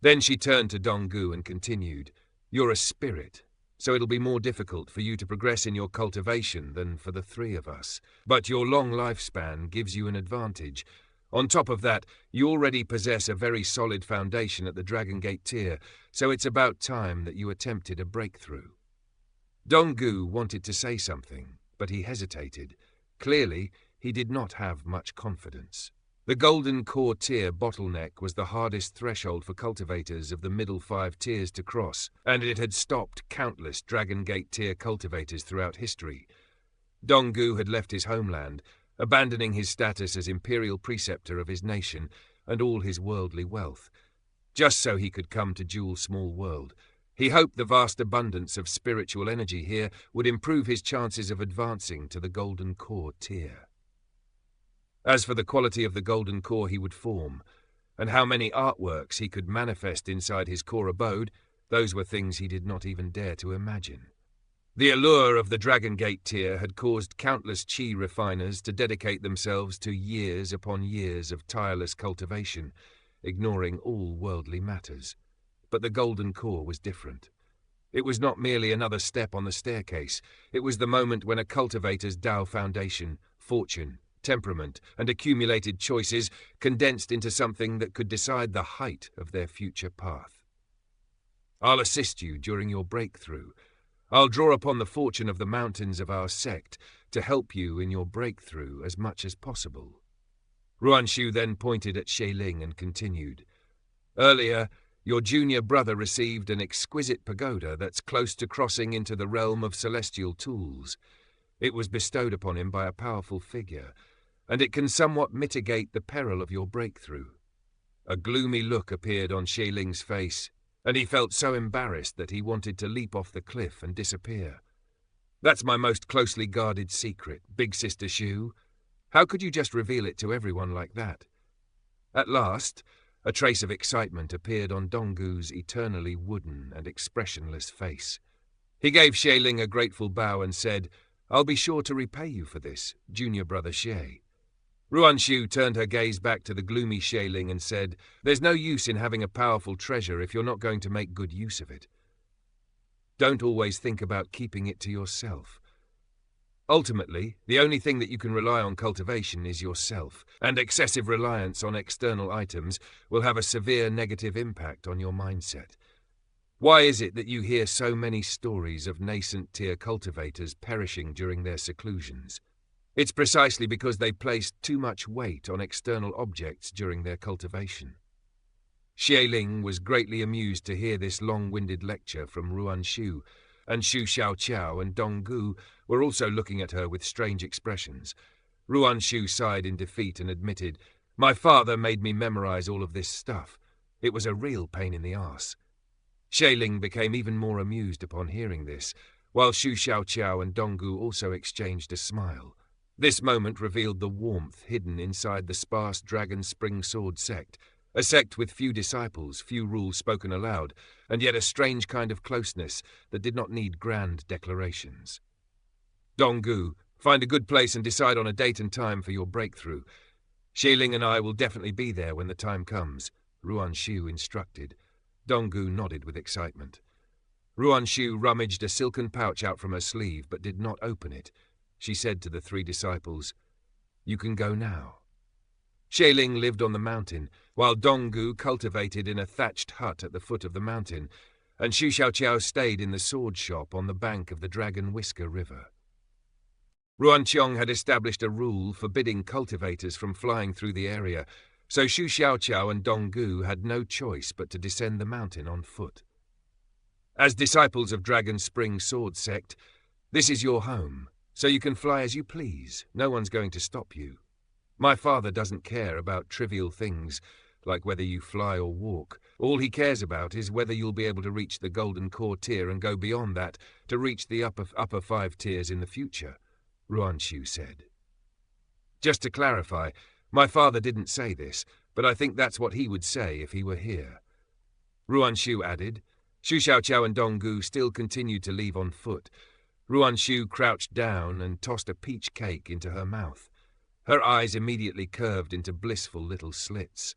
A: Then she turned to Donggu and continued, "You're a spirit, so it'll be more difficult for you to progress in your cultivation than for the 3 of us. But your long lifespan gives you an advantage. On top of that, you already possess a very solid foundation at the Dragon Gate tier, so it's about time that you attempted a breakthrough." Donggu wanted to say something, but he hesitated. Clearly, he did not have much confidence. The Golden Core tier bottleneck was the hardest threshold for cultivators of the middle 5 tiers to cross, and it had stopped countless Dragon Gate tier cultivators throughout history. Donggu had left his homeland, abandoning his status as imperial preceptor of his nation and all his worldly wealth, just so he could come to Jewel's small world. He hoped the vast abundance of spiritual energy here would improve his chances of advancing to the Golden Core tier. As for the quality of the Golden Core he would form, and how many artworks he could manifest inside his core abode, those were things he did not even dare to imagine. The allure of the Dragon Gate tier had caused countless qi refiners to dedicate themselves to years upon years of tireless cultivation, ignoring all worldly matters. But the Golden Core was different. It was not merely another step on the staircase. It was the moment when a cultivator's Tao foundation, fortune, temperament, and accumulated choices condensed into something that could decide the height of their future path. "I'll assist you during your breakthrough. I'll draw upon the fortune of the mountains of our sect to help you in your breakthrough as much as possible." Ruanshu then pointed at Xie Ling and continued, "Earlier, your junior brother received an exquisite pagoda that's close to crossing into the realm of celestial tools. It was bestowed upon him by a powerful figure, and it can somewhat mitigate the peril of your breakthrough." A gloomy look appeared on Xie Ling's face, and he felt so embarrassed that he wanted to leap off the cliff and disappear. "That's my most closely guarded secret, Big Sister Shu. How could you just reveal it to everyone like that?" At last, a trace of excitement appeared on Donggu's eternally wooden and expressionless face. He gave Xie Ling a grateful bow and said, "I'll be sure to repay you for this, junior brother Xie." Ruanshu turned her gaze back to the gloomy Xie Ling and said, "There's no use in having a powerful treasure if you're not going to make good use of it. Don't always think about keeping it to yourself. Ultimately, the only thing that you can rely on cultivation is yourself, and excessive reliance on external items will have a severe negative impact on your mindset. Why is it that you hear so many stories of nascent tier cultivators perishing during their seclusions? It's precisely because they placed too much weight on external objects during their cultivation." Xie Ling was greatly amused to hear this long-winded lecture from Ruanshu, and Shu Xiaoqiao and Donggu were also looking at her with strange expressions. Ruanshu sighed in defeat and admitted, "My father made me memorize all of this stuff. It was a real pain in the arse." Xie Ling became even more amused upon hearing this, while Shu Xiaoqiao and Donggu also exchanged a smile. This moment revealed the warmth hidden inside the sparse Dragon Spring Sword sect, a sect with few disciples, few rules spoken aloud, and yet a strange kind of closeness that did not need grand declarations. Donggu, find a good place and decide on a date and time for your breakthrough. Xieling and I will definitely be there when the time comes, Ruanshu instructed. Donggu nodded with excitement. Ruanshu rummaged a silken pouch out from her sleeve but did not open it. She said to the 3 disciples, "You can go now." Xieling lived on the mountain, while Donggu cultivated in a thatched hut at the foot of the mountain, and Xu Xiaoqiao stayed in the sword shop on the bank of the Dragon Whisker River. Ruanqiong had established a rule forbidding cultivators from flying through the area, so Xu Xiaoqiao and Donggu had no choice but to descend the mountain on foot. As disciples of Dragon Spring Sword Sect, this is your home, so you can fly as you please. No one's going to stop you. My father doesn't care about trivial things, like whether you fly or walk. All he cares about is whether you'll be able to reach the Golden Core tier and go beyond that to reach the upper 5 tiers in the future, Ruanshu said. Just to clarify, my father didn't say this, but I think that's what he would say if he were here. Ruanshu added. Xu Xiaoqiao and Donggu still continued to leave on foot. Ruanshu crouched down and tossed a peach cake into her mouth. Her eyes immediately curved into blissful little slits.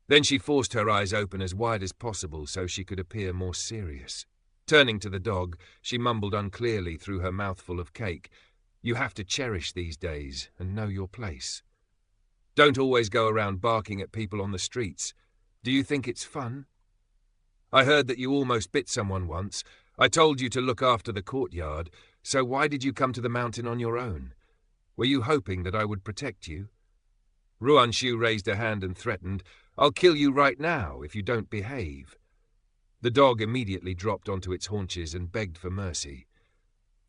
A: Then she forced her eyes open as wide as possible so she could appear more serious. Turning to the dog, she mumbled unclearly through her mouthful of cake, "You have to cherish these days and know your place. Don't always go around barking at people on the streets. Do you think it's fun? I heard that you almost bit someone once. I told you to look after the courtyard, so why did you come to the mountain on your own? Were you hoping that I would protect you?" Ruanshu raised a hand and threatened, "I'll kill you right now if you don't behave." The dog immediately dropped onto its haunches and begged for mercy.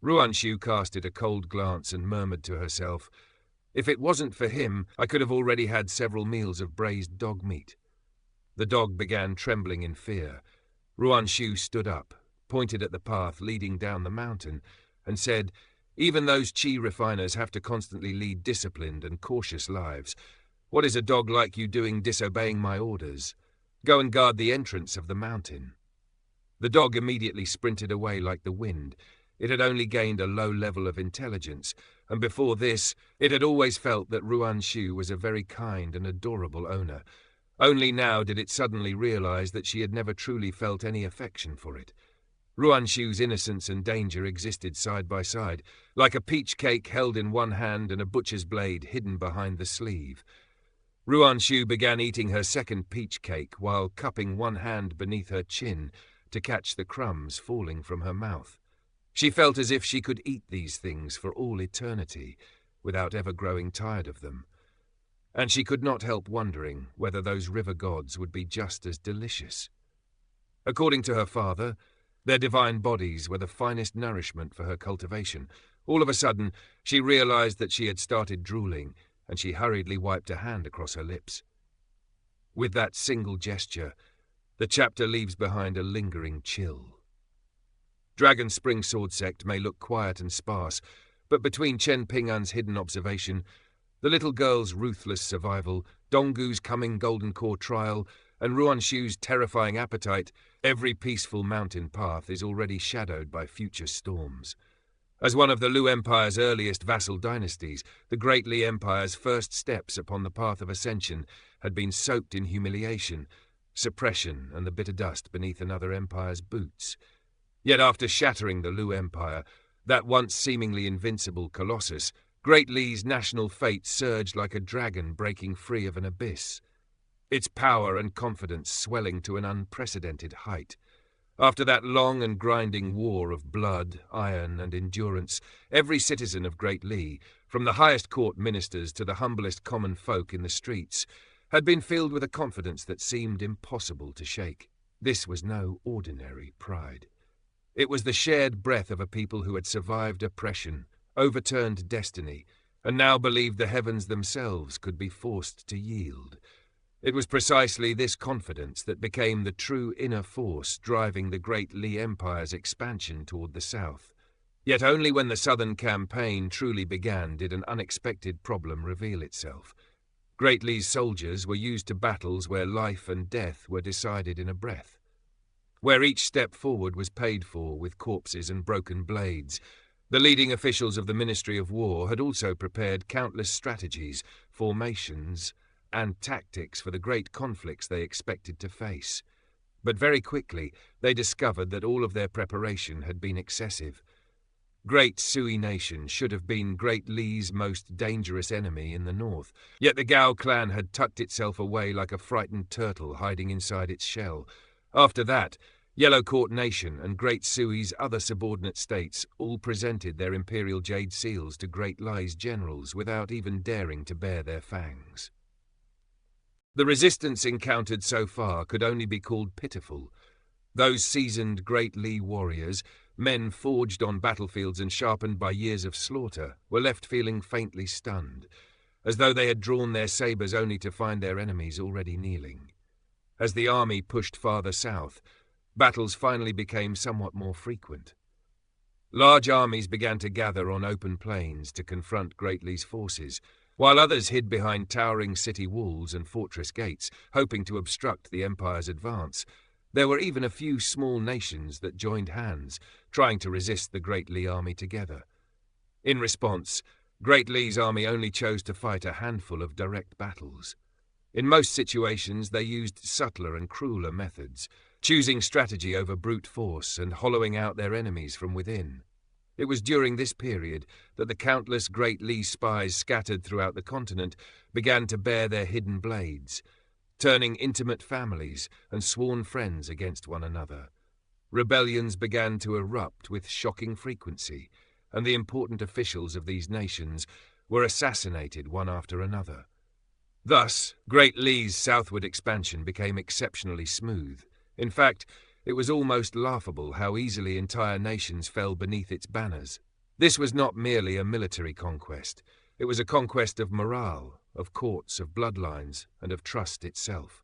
A: Ruanshu cast it a cold glance and murmured to herself, "If it wasn't for him, I could have already had several meals of braised dog meat." The dog began trembling in fear. Ruanshu stood up, pointed at the path leading down the mountain, and said, "Even those chi refiners have to constantly lead disciplined and cautious lives. What is a dog like you doing disobeying my orders? Go and guard the entrance of the mountain." The dog immediately sprinted away like the wind. It had only gained a low level of intelligence, and before this, it had always felt that Ruanshu was a very kind and adorable owner. Only now did it suddenly realize that she had never truly felt any affection for it. Ruanshu's innocence and danger existed side by side, like a peach cake held in one hand and a butcher's blade hidden behind the sleeve. Ruanshu began eating her second peach cake while cupping one hand beneath her chin to catch the crumbs falling from her mouth. She felt as if she could eat these things for all eternity, without ever growing tired of them. And she could not help wondering whether those river gods would be just as delicious. According to her father, their divine bodies were the finest nourishment for her cultivation. All of a sudden, she realized that she had started drooling, and she hurriedly wiped a hand across her lips. With that single gesture, the chapter leaves behind a lingering chill. Dragon Spring Sword Sect may look quiet and sparse, but between Chen Ping'an's hidden observation, the little girl's ruthless survival, Donggu's coming Golden Core trial, and Ruanshu's terrifying appetite, every peaceful mountain path is already shadowed by future storms. As one of the Lu Empire's earliest vassal dynasties, the Great Li Empire's first steps upon the path of ascension had been soaked in humiliation, suppression, and the bitter dust beneath another empire's boots. Yet after shattering the Lu Empire, that once seemingly invincible colossus, Great Li's national fate surged like a dragon breaking free of an abyss, its power and confidence swelling to an unprecedented height. After that long and grinding war of blood, iron, and endurance, every citizen of Great Li, from the highest court ministers to the humblest common folk in the streets, had been filled with a confidence that seemed impossible to shake. This was no ordinary pride. It was the shared breath of a people who had survived oppression, overturned destiny, and now believed the heavens themselves could be forced to yield. It was precisely this confidence that became the true inner force driving the Great Li Empire's expansion toward the south. Yet only when the southern campaign truly began did an unexpected problem reveal itself. Great Li's soldiers were used to battles where life and death were decided in a breath, where each step forward was paid for with corpses and broken blades. The leading officials of the Ministry of War had also prepared countless strategies, formations, and tactics for the great conflicts they expected to face. But very quickly they discovered that all of their preparation had been excessive. Great Sui Nation should have been Great Li's most dangerous enemy in the north, yet the Gao clan had tucked itself away like a frightened turtle hiding inside its shell. After that, Yellow Court Nation and Great Sui's other subordinate states all presented their imperial jade seals to Great Li's generals without even daring to bare their fangs. The resistance encountered so far could only be called pitiful. Those seasoned Great Li warriors, men forged on battlefields and sharpened by years of slaughter, were left feeling faintly stunned, as though they had drawn their sabers only to find their enemies already kneeling. As the army pushed farther south, battles finally became somewhat more frequent. Large armies began to gather on open plains to confront Great Li's forces, while others hid behind towering city walls and fortress gates, hoping to obstruct the Empire's advance. There were even a few small nations that joined hands, trying to resist the Great Li army together. In response, Great Li's army only chose to fight a handful of direct battles. In most situations, they used subtler and crueler methods, choosing strategy over brute force and hollowing out their enemies from within. It was during this period that the countless Great Li spies scattered throughout the continent began to bare their hidden blades, turning intimate families and sworn friends against one another. Rebellions began to erupt with shocking frequency, and the important officials of these nations were assassinated one after another. Thus, Great Li's southward expansion became exceptionally smooth. In fact, it was almost laughable how easily entire nations fell beneath its banners. This was not merely a military conquest. It was a conquest of morale, of courts, of bloodlines, and of trust itself.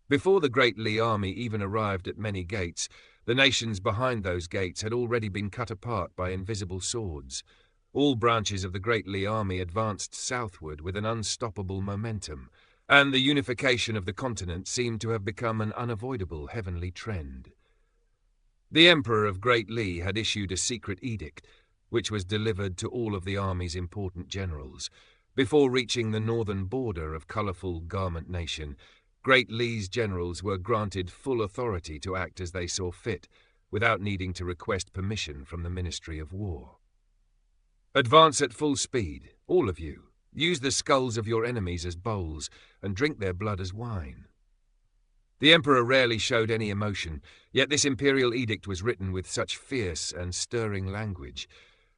A: Before the Great Li army even arrived at many gates, the nations behind those gates had already been cut apart by invisible swords. All branches of the Great Li army advanced southward with an unstoppable momentum, and the unification of the continent seemed to have become an unavoidable heavenly trend. The Emperor of Great Li had issued a secret edict, which was delivered to all of the army's important generals. Before reaching the northern border of colourful Garment Nation, Great Li's generals were granted full authority to act as they saw fit, without needing to request permission from the Ministry of War. Advance at full speed, all of you. Use the skulls of your enemies as bowls, and drink their blood as wine. The Emperor rarely showed any emotion, yet this imperial edict was written with such fierce and stirring language.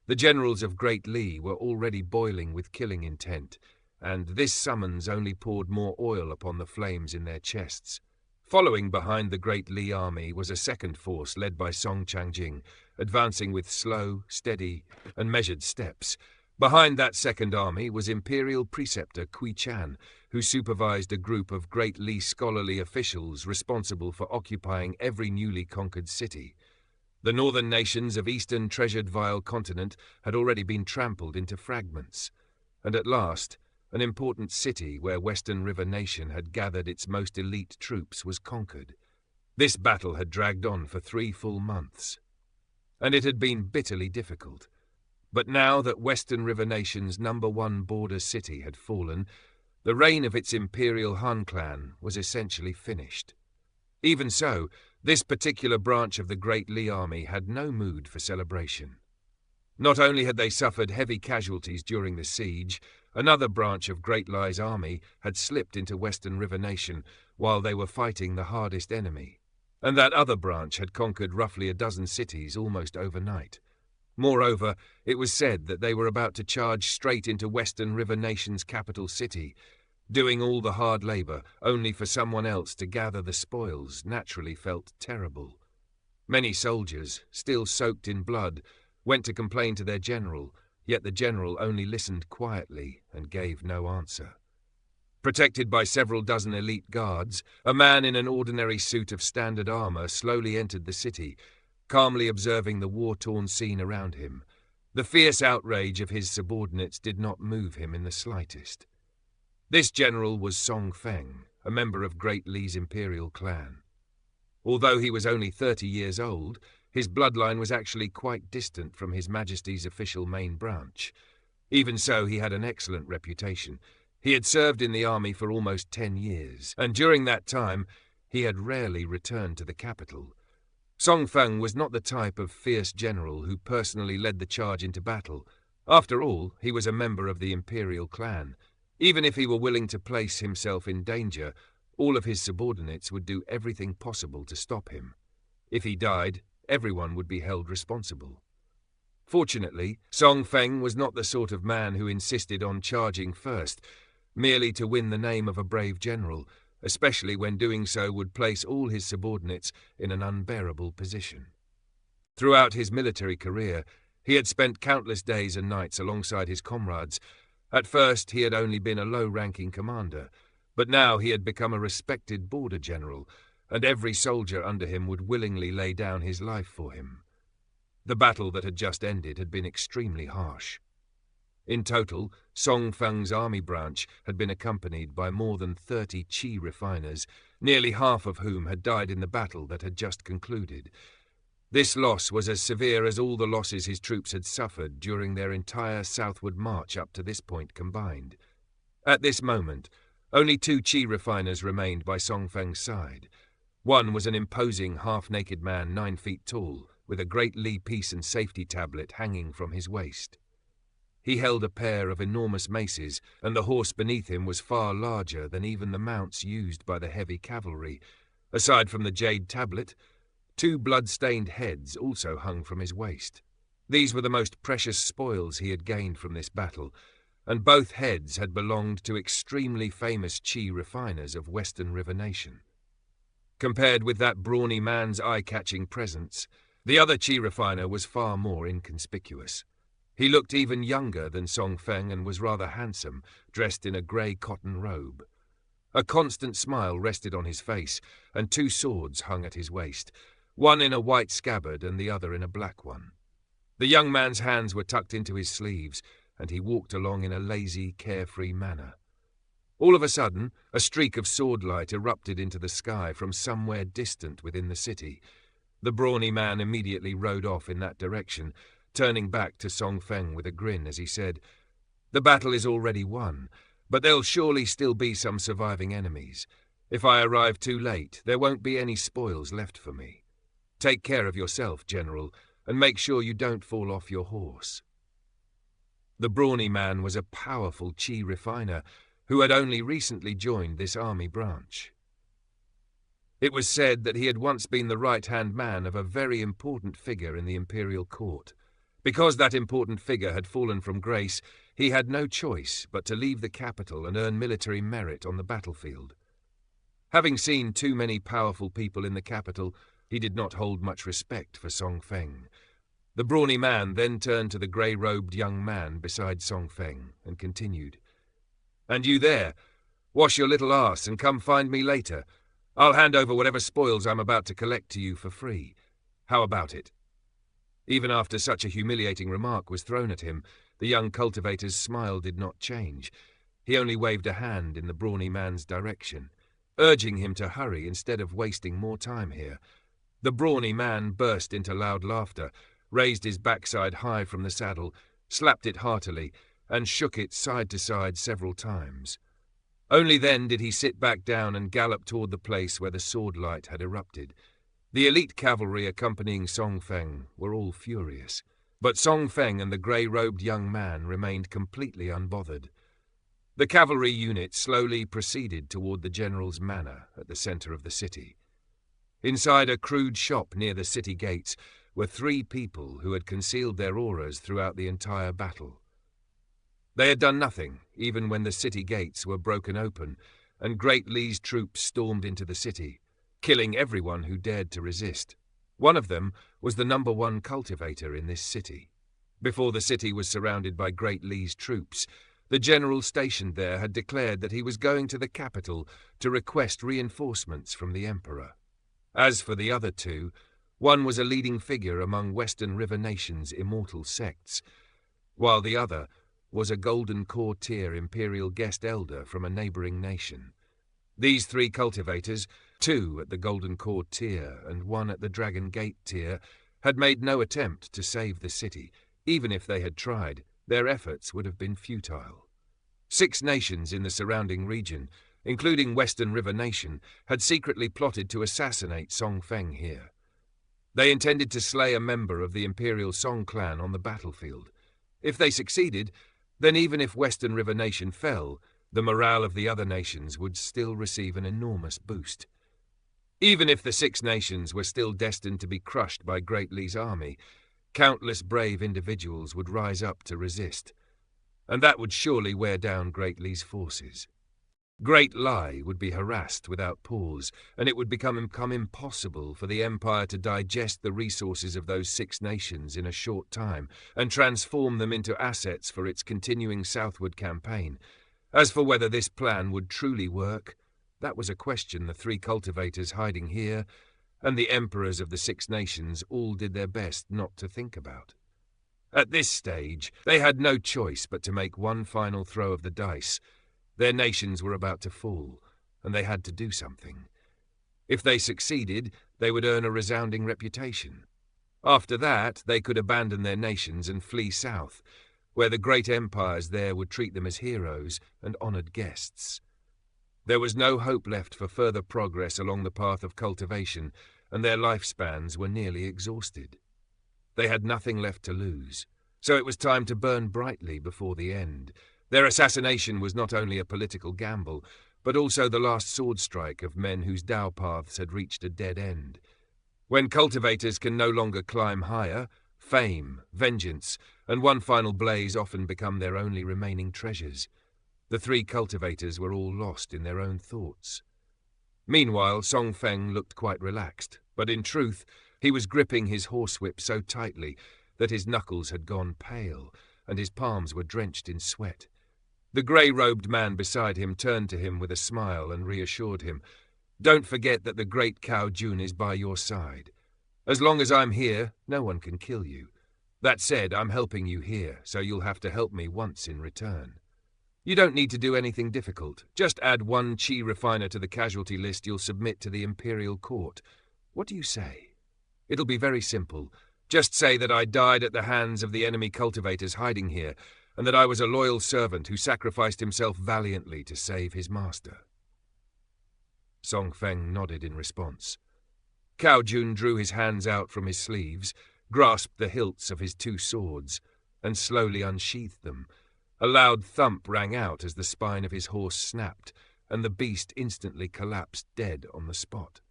A: The generals of Great Li were already boiling with killing intent, and this summons only poured more oil upon the flames in their chests. Following behind the Great Li army was a second force led by Song Changjing, advancing with slow, steady, and measured steps. Behind that second army was Imperial Preceptor Kui Chan, who supervised a group of Great Li scholarly officials responsible for occupying every newly conquered city. The northern nations of Eastern Treasured Vile Continent had already been trampled into fragments, and at last, an important city where Western River Nation had gathered its most elite troops was conquered. This battle had dragged on for 3 full months, and it had been bitterly difficult. But now that Western River Nation's #1 border city had fallen, the reign of its Imperial Han clan was essentially finished. Even so, this particular branch of the Great Li army had no mood for celebration. Not only had they suffered heavy casualties during the siege, another branch of Great Li's army had slipped into Western River Nation while they were fighting the hardest enemy, and that other branch had conquered roughly a dozen cities almost overnight. Moreover, it was said that they were about to charge straight into Western River Nation's capital city, doing all the hard labor only for someone else to gather the spoils naturally felt terrible. Many soldiers, still soaked in blood, went to complain to their general, yet the general only listened quietly and gave no answer. Protected by several dozen elite guards, a man in an ordinary suit of standard armor slowly entered the city, calmly observing the war-torn scene around him. The fierce outrage of his subordinates did not move him in the slightest. This general was Song Feng, a member of Great Li's imperial clan. Although he was only 30 years old, his bloodline was actually quite distant from His Majesty's official main branch. Even so, he had an excellent reputation. He had served in the army for almost 10 years, and during that time, he had rarely returned to the capital. Song Feng was not the type of fierce general who personally led the charge into battle. After all, he was a member of the imperial clan. Even if he were willing to place himself in danger, all of his subordinates would do everything possible to stop him. If he died, everyone would be held responsible. Fortunately, Song Feng was not the sort of man who insisted on charging first, merely to win the name of a brave general, especially when doing so would place all his subordinates in an unbearable position. Throughout his military career, he had spent countless days and nights alongside his comrades. At first, he had only been a low-ranking commander, but now he had become a respected border general, and every soldier under him would willingly lay down his life for him. The battle that had just ended had been extremely harsh. In total, Song Feng's army branch had been accompanied by more than 30 qi refiners, nearly half of whom had died in the battle that had just concluded. This loss was as severe as all the losses his troops had suffered during their entire southward march up to this point combined. At this moment, only 2 qi refiners remained by Song Feng's side. One was an imposing half-naked man 9 feet tall, with a Great Li peace and safety tablet hanging from his waist. He held a pair of enormous maces, and the horse beneath him was far larger than even the mounts used by the heavy cavalry. Aside from the jade tablet, 2 blood-stained heads also hung from his waist. These were the most precious spoils he had gained from this battle, and both heads had belonged to extremely famous qi refiners of Western River Nation. Compared with that brawny man's eye-catching presence, the other qi refiner was far more inconspicuous. He looked even younger than Song Feng and was rather handsome, dressed in a grey cotton robe. A constant smile rested on his face, and 2 swords hung at his waist, one in a white scabbard and the other in a black one. The young man's hands were tucked into his sleeves, and he walked along in a lazy, carefree manner. All of a sudden, a streak of swordlight erupted into the sky from somewhere distant within the city. The brawny man immediately rode off in that direction, turning back to Song Feng with a grin as he said, "The battle is already won, but there'll surely still be some surviving enemies. If I arrive too late, there won't be any spoils left for me. Take care of yourself, General, and make sure you don't fall off your horse." The brawny man was a powerful qi refiner who had only recently joined this army branch. It was said that he had once been the right-hand man of a very important figure in the imperial court. Because that important figure had fallen from grace, he had no choice but to leave the capital and earn military merit on the battlefield. Having seen too many powerful people in the capital, he did not hold much respect for Song Feng. The brawny man then turned to the grey-robed young man beside Song Feng and continued, "And you there, wash your little arse and come find me later. I'll hand over whatever spoils I'm about to collect to you for free. How about it?" Even after such a humiliating remark was thrown at him, the young cultivator's smile did not change. He only waved a hand in the brawny man's direction, urging him to hurry instead of wasting more time here. The brawny man burst into loud laughter, raised his backside high from the saddle, slapped it heartily, and shook it side to side several times. Only then did he sit back down and gallop toward the place where the sword light had erupted. The elite cavalry accompanying Song Feng were all furious, but Song Feng and the grey-robed young man remained completely unbothered. The cavalry unit slowly proceeded toward the general's manor at the center of the city. Inside a crude shop near the city gates were 3 people who had concealed their auras throughout the entire battle. They had done nothing, even when the city gates were broken open and Great Li's troops stormed into the city, killing everyone who dared to resist. One of them was the #1 cultivator in this city. Before the city was surrounded by Great Li's troops, the general stationed there had declared that he was going to the capital to request reinforcements from the emperor. As for the other 2, one was a leading figure among Western River Nation's immortal sects. while the other was a golden courtier imperial guest elder from a neighbouring nation. These 3 cultivators, 2 at the golden courtier and 1 at the dragon gate tier, had made no attempt to save the city. Even if they had tried, their efforts would have been futile. 6 nations in the surrounding region, including Western River Nation, had secretly plotted to assassinate Song Feng here. They intended to slay a member of the imperial Song clan on the battlefield. If they succeeded, then even if Western River Nation fell, the morale of the other nations would still receive an enormous boost. Even if the 6 nations were still destined to be crushed by Great Li's army, countless brave individuals would rise up to resist, and that would surely wear down Great Li's forces. Great Li would be harassed without pause, and it would become impossible for the Empire to digest the resources of those 6 nations in a short time and transform them into assets for its continuing southward campaign. As for whether this plan would truly work, that was a question the 3 cultivators hiding here and the emperors of the 6 nations all did their best not to think about. At this stage, they had no choice but to make one final throw of the dice. Their nations were about to fall, and they had to do something. If they succeeded, they would earn a resounding reputation. After that, they could abandon their nations and flee south, where the great empires there would treat them as heroes and honored guests. There was no hope left for further progress along the path of cultivation, and their lifespans were nearly exhausted. They had nothing left to lose, so it was time to burn brightly before the end. Their assassination was not only a political gamble, but also the last sword strike of men whose Tao paths had reached a dead end. When cultivators can no longer climb higher, fame, vengeance, and one final blaze often become their only remaining treasures. The 3 cultivators were all lost in their own thoughts. Meanwhile, Song Feng looked quite relaxed, but in truth, he was gripping his horsewhip so tightly that his knuckles had gone pale, and his palms were drenched in sweat. The grey-robed man beside him turned to him with a smile and reassured him, "Don't forget that the great Cao Jun is by your side. As long as I'm here, no one can kill you. That said, I'm helping you here, so you'll have to help me once in return. You don't need to do anything difficult. Just add 1 chi refiner to the casualty list you'll submit to the imperial court. What do you say? It'll be very simple. Just say that I died at the hands of the enemy cultivators hiding here, and that I was a loyal servant who sacrificed himself valiantly to save his master." Song Feng nodded in response. Cao Jun drew his hands out from his sleeves, grasped the hilts of his 2 swords, and slowly unsheathed them. A loud thump rang out as the spine of his horse snapped, and the beast instantly collapsed dead on the spot.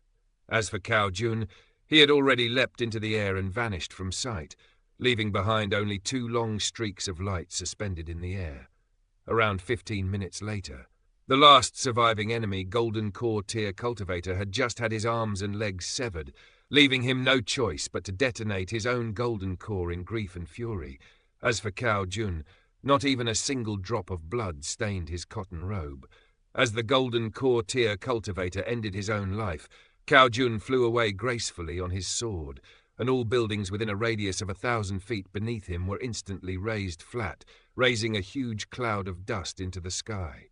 A: As for Cao Jun, he had already leapt into the air and vanished from sight, leaving behind only 2 long streaks of light suspended in the air. Around 15 minutes later, the last surviving enemy Golden Core Tier cultivator had just had his arms and legs severed, leaving him no choice but to detonate his own golden core in grief and fury. As for Cao Jun, not even a single drop of blood stained his cotton robe. As the Golden Core Tier cultivator ended his own life, Cao Jun flew away gracefully on his sword, and all buildings within a radius of 1,000 feet beneath him were instantly razed flat, raising a huge cloud of dust into the sky.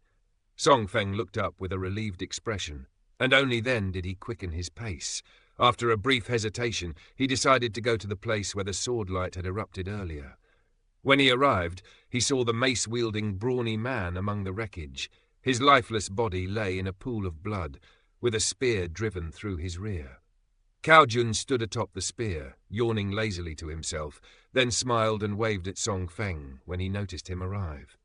A: Song Feng looked up with a relieved expression, and only then did he quicken his pace. After a brief hesitation, he decided to go to the place where the sword light had erupted earlier. When he arrived, he saw the mace-wielding, brawny man among the wreckage. His lifeless body lay in a pool of blood, with a spear driven through his rear. Cao Jun stood atop the spear, yawning lazily to himself, then smiled and waved at Song Feng when he noticed him arrive.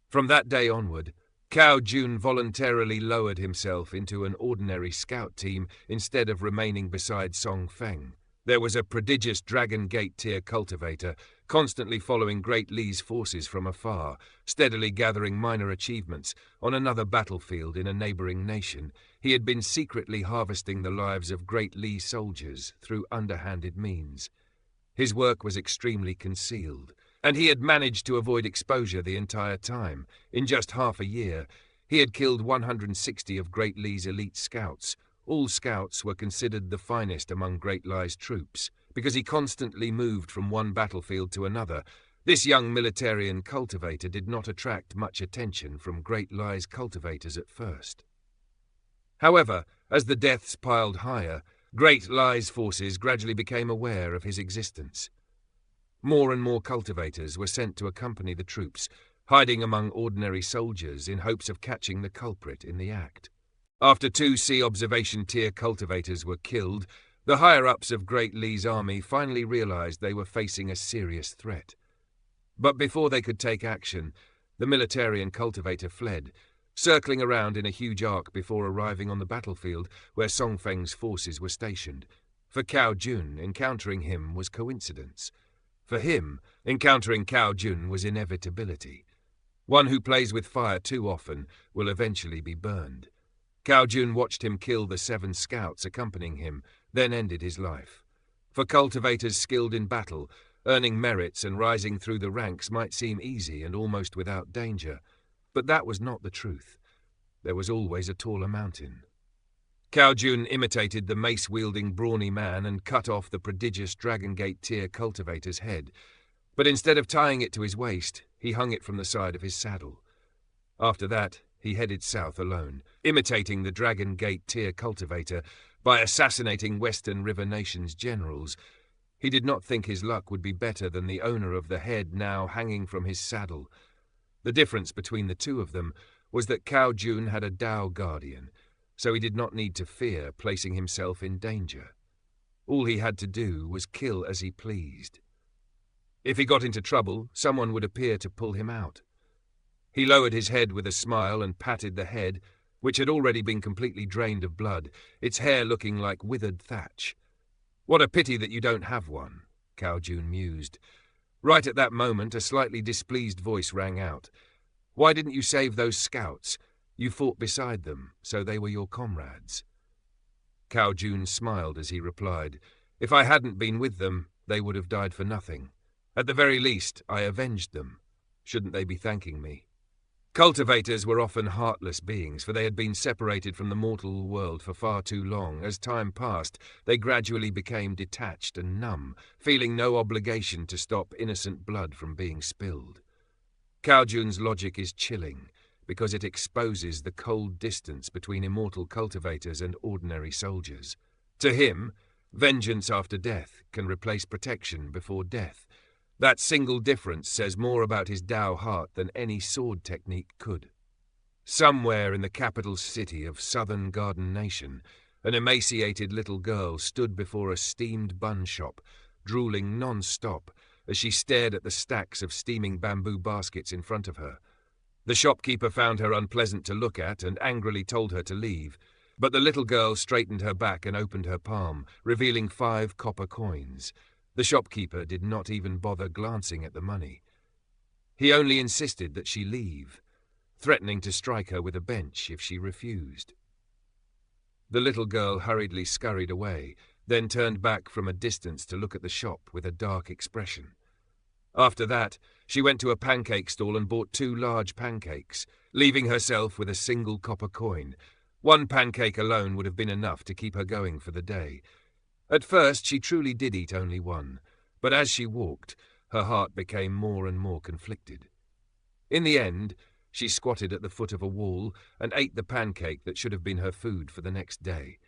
A: From that day onward, Cao Jun voluntarily lowered himself into an ordinary scout team instead of remaining beside Song Feng. There was a prodigious Dragon Gate tier cultivator, constantly following Great Li's forces from afar, steadily gathering minor achievements. On another battlefield in a neighboring nation, he had been secretly harvesting the lives of Great Li soldiers through underhanded means. His work was extremely concealed, and he had managed to avoid exposure the entire time. In just half a year, he had killed 160 of Great Li's elite scouts. All scouts were considered the finest among Great Li's troops. Because he constantly moved from one battlefield to another, This young militarian cultivator did not attract much attention from Great Lie's cultivators at first. However, as the deaths piled higher, Great Lie's forces gradually became aware of his existence. More and more cultivators were sent to accompany the troops, hiding among ordinary soldiers in hopes of catching the culprit in the act. After 2 Sea Observation Tier cultivators were killed, the higher-ups of Great Lie's army finally realized they were facing a serious threat. But before they could take action, the militarian cultivator fled, circling around in a huge arc before arriving on the battlefield where Song Feng's forces were stationed. For Cao Jun, encountering him was coincidence. For him, encountering Cao Jun was inevitability. One who plays with fire too often will eventually be burned. Cao Jun watched him kill the 7 scouts accompanying him, then ended his life. For cultivators skilled in battle, earning merits and rising through the ranks might seem easy and almost without danger, but that was not the truth. There was always a taller mountain. Cao Jun imitated the mace-wielding brawny man and cut off the prodigious Dragon Gate tier cultivator's head, but instead of tying it to his waist, he hung it from the side of his saddle. After that, he headed south alone, imitating the Dragon Gate tier cultivator by assassinating Western River Nation's generals. He did not think his luck would be better than the owner of the head now hanging from his saddle. The difference between the two of them was that Cao Jun had a Dao guardian, so he did not need to fear placing himself in danger. All he had to do was kill as he pleased. If he got into trouble, someone would appear to pull him out. He lowered his head with a smile and patted the head, which had already been completely drained of blood, its hair looking like withered thatch. "What a pity that you don't have one," Cao Jun mused. Right at that moment, a slightly displeased voice rang out. "Why didn't you save those scouts? You fought beside them, so they were your comrades." Cao Jun smiled as he replied, "If I hadn't been with them, they would have died for nothing. At the very least, I avenged them. Shouldn't they be thanking me?" Cultivators were often heartless beings, for they had been separated from the mortal world for far too long. As time passed, they gradually became detached and numb, feeling no obligation to stop innocent blood from being spilled. Cao Jun's logic is chilling, because it exposes the cold distance between immortal cultivators and ordinary soldiers. To him, vengeance after death can replace protection before death. That single difference says more about his Dao heart than any sword technique could. Somewhere in the capital city of Southern Garden Nation, an emaciated little girl stood before a steamed bun shop, drooling non-stop as she stared at the stacks of steaming bamboo baskets in front of her. The shopkeeper found her unpleasant to look at and angrily told her to leave, but the little girl straightened her back and opened her palm, revealing 5 copper coins. The shopkeeper did not even bother glancing at the money. He only insisted that she leave, threatening to strike her with a bench if she refused. The little girl hurriedly scurried away, then turned back from a distance to look at the shop with a dark expression. After that, she went to a pancake stall and bought 2 large pancakes, leaving herself with a single copper coin. 1 pancake alone would have been enough to keep her going for the day. At first, she truly did eat only 1, but as she walked, her heart became more and more conflicted. In the end, she squatted at the foot of a wall and ate the pancake that should have been her food for the next day.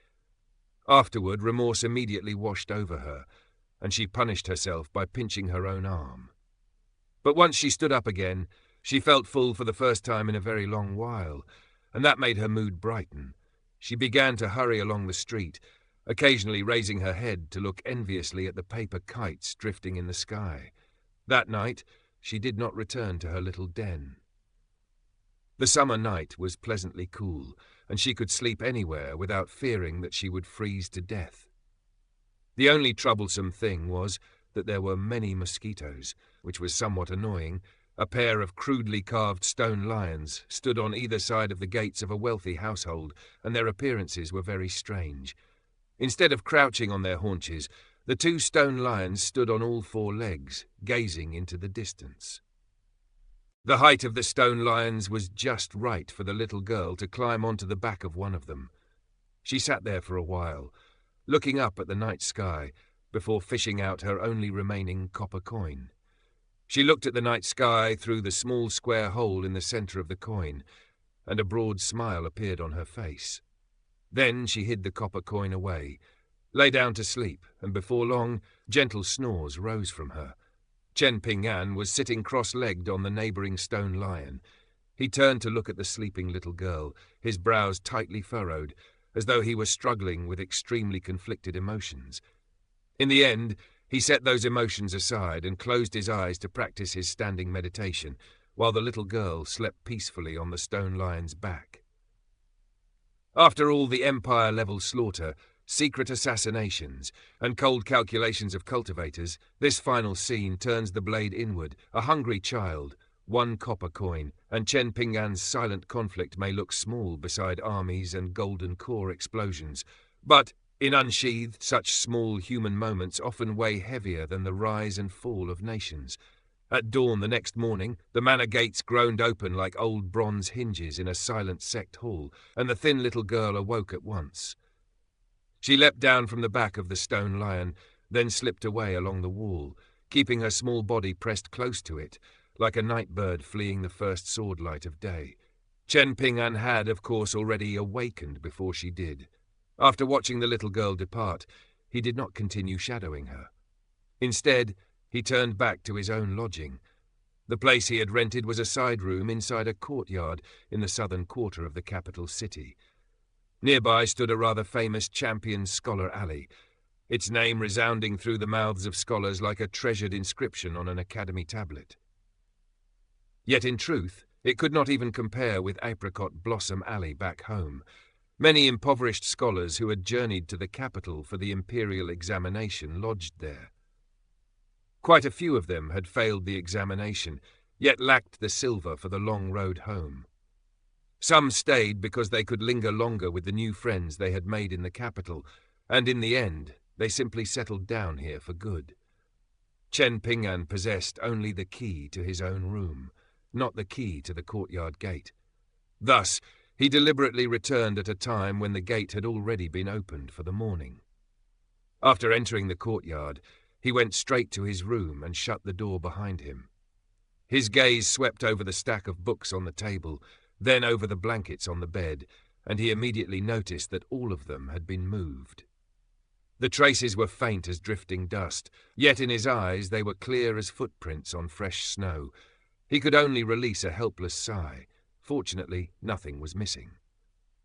A: Afterward, remorse immediately washed over her, and she punished herself by pinching her own arm. But once she stood up again, she felt full for the first time in a very long while, and that made her mood brighten. She began to hurry along the street, occasionally raising her head to look enviously at the paper kites drifting in the sky. That night, she did not return to her little den. The summer night was pleasantly cool, and she could sleep anywhere without fearing that she would freeze to death. The only troublesome thing was that there were many mosquitoes, which was somewhat annoying. A pair of crudely carved stone lions stood on either side of the gates of a wealthy household, and their appearances were very strange. Instead of crouching on their haunches, the 2 stone lions stood on all 4 legs, gazing into the distance. The height of the stone lions was just right for the little girl to climb onto the back of one of them. She sat there for a while, looking up at the night sky, before fishing out her only remaining copper coin. She looked at the night sky through the small square hole in the centre of the coin, and a broad smile appeared on her face. Then she hid the copper coin away, lay down to sleep, and before long, gentle snores rose from her. Chen Ping'an was sitting cross-legged on the neighbouring stone lion. He turned to look at the sleeping little girl, his brows tightly furrowed, as though he were struggling with extremely conflicted emotions. In the end, he set those emotions aside and closed his eyes to practice his standing meditation, while the little girl slept peacefully on the stone lion's back. After all the empire-level slaughter, secret assassinations, and cold calculations of cultivators, this final scene turns the blade inward, a hungry child, one copper coin, and Chen Ping'an's silent conflict may look small beside armies and golden core explosions, but in Unsheathed, such small human moments often weigh heavier than the rise and fall of nations. At dawn the next morning, the manor gates groaned open like old bronze hinges in a silent sect hall, and the thin little girl awoke at once. She leapt down from the back of the stone lion, then slipped away along the wall, keeping her small body pressed close to it, like a night bird fleeing the first sword light of day. Chen Ping'an had, of course, already awakened before she did. After watching the little girl depart, he did not continue shadowing her. Instead, he turned back to his own lodging. The place he had rented was a side room inside a courtyard in the southern quarter of the capital city. Nearby stood a rather famous champion scholar alley, its name resounding through the mouths of scholars like a treasured inscription on an academy tablet. Yet in truth, it could not even compare with Apricot Blossom Alley back home. Many impoverished scholars who had journeyed to the capital for the imperial examination lodged there. Quite a few of them had failed the examination, yet lacked the silver for the long road home. Some stayed because they could linger longer with the new friends they had made in the capital, and in the end, they simply settled down here for good. Chen Ping'an possessed only the key to his own room, not the key to the courtyard gate. Thus, he deliberately returned at a time when the gate had already been opened for the morning. After entering the courtyard, he went straight to his room and shut the door behind him. His gaze swept over the stack of books on the table, then over the blankets on the bed, and he immediately noticed that all of them had been moved. The traces were faint as drifting dust, yet in his eyes they were clear as footprints on fresh snow. He could only release a helpless sigh. Fortunately, nothing was missing.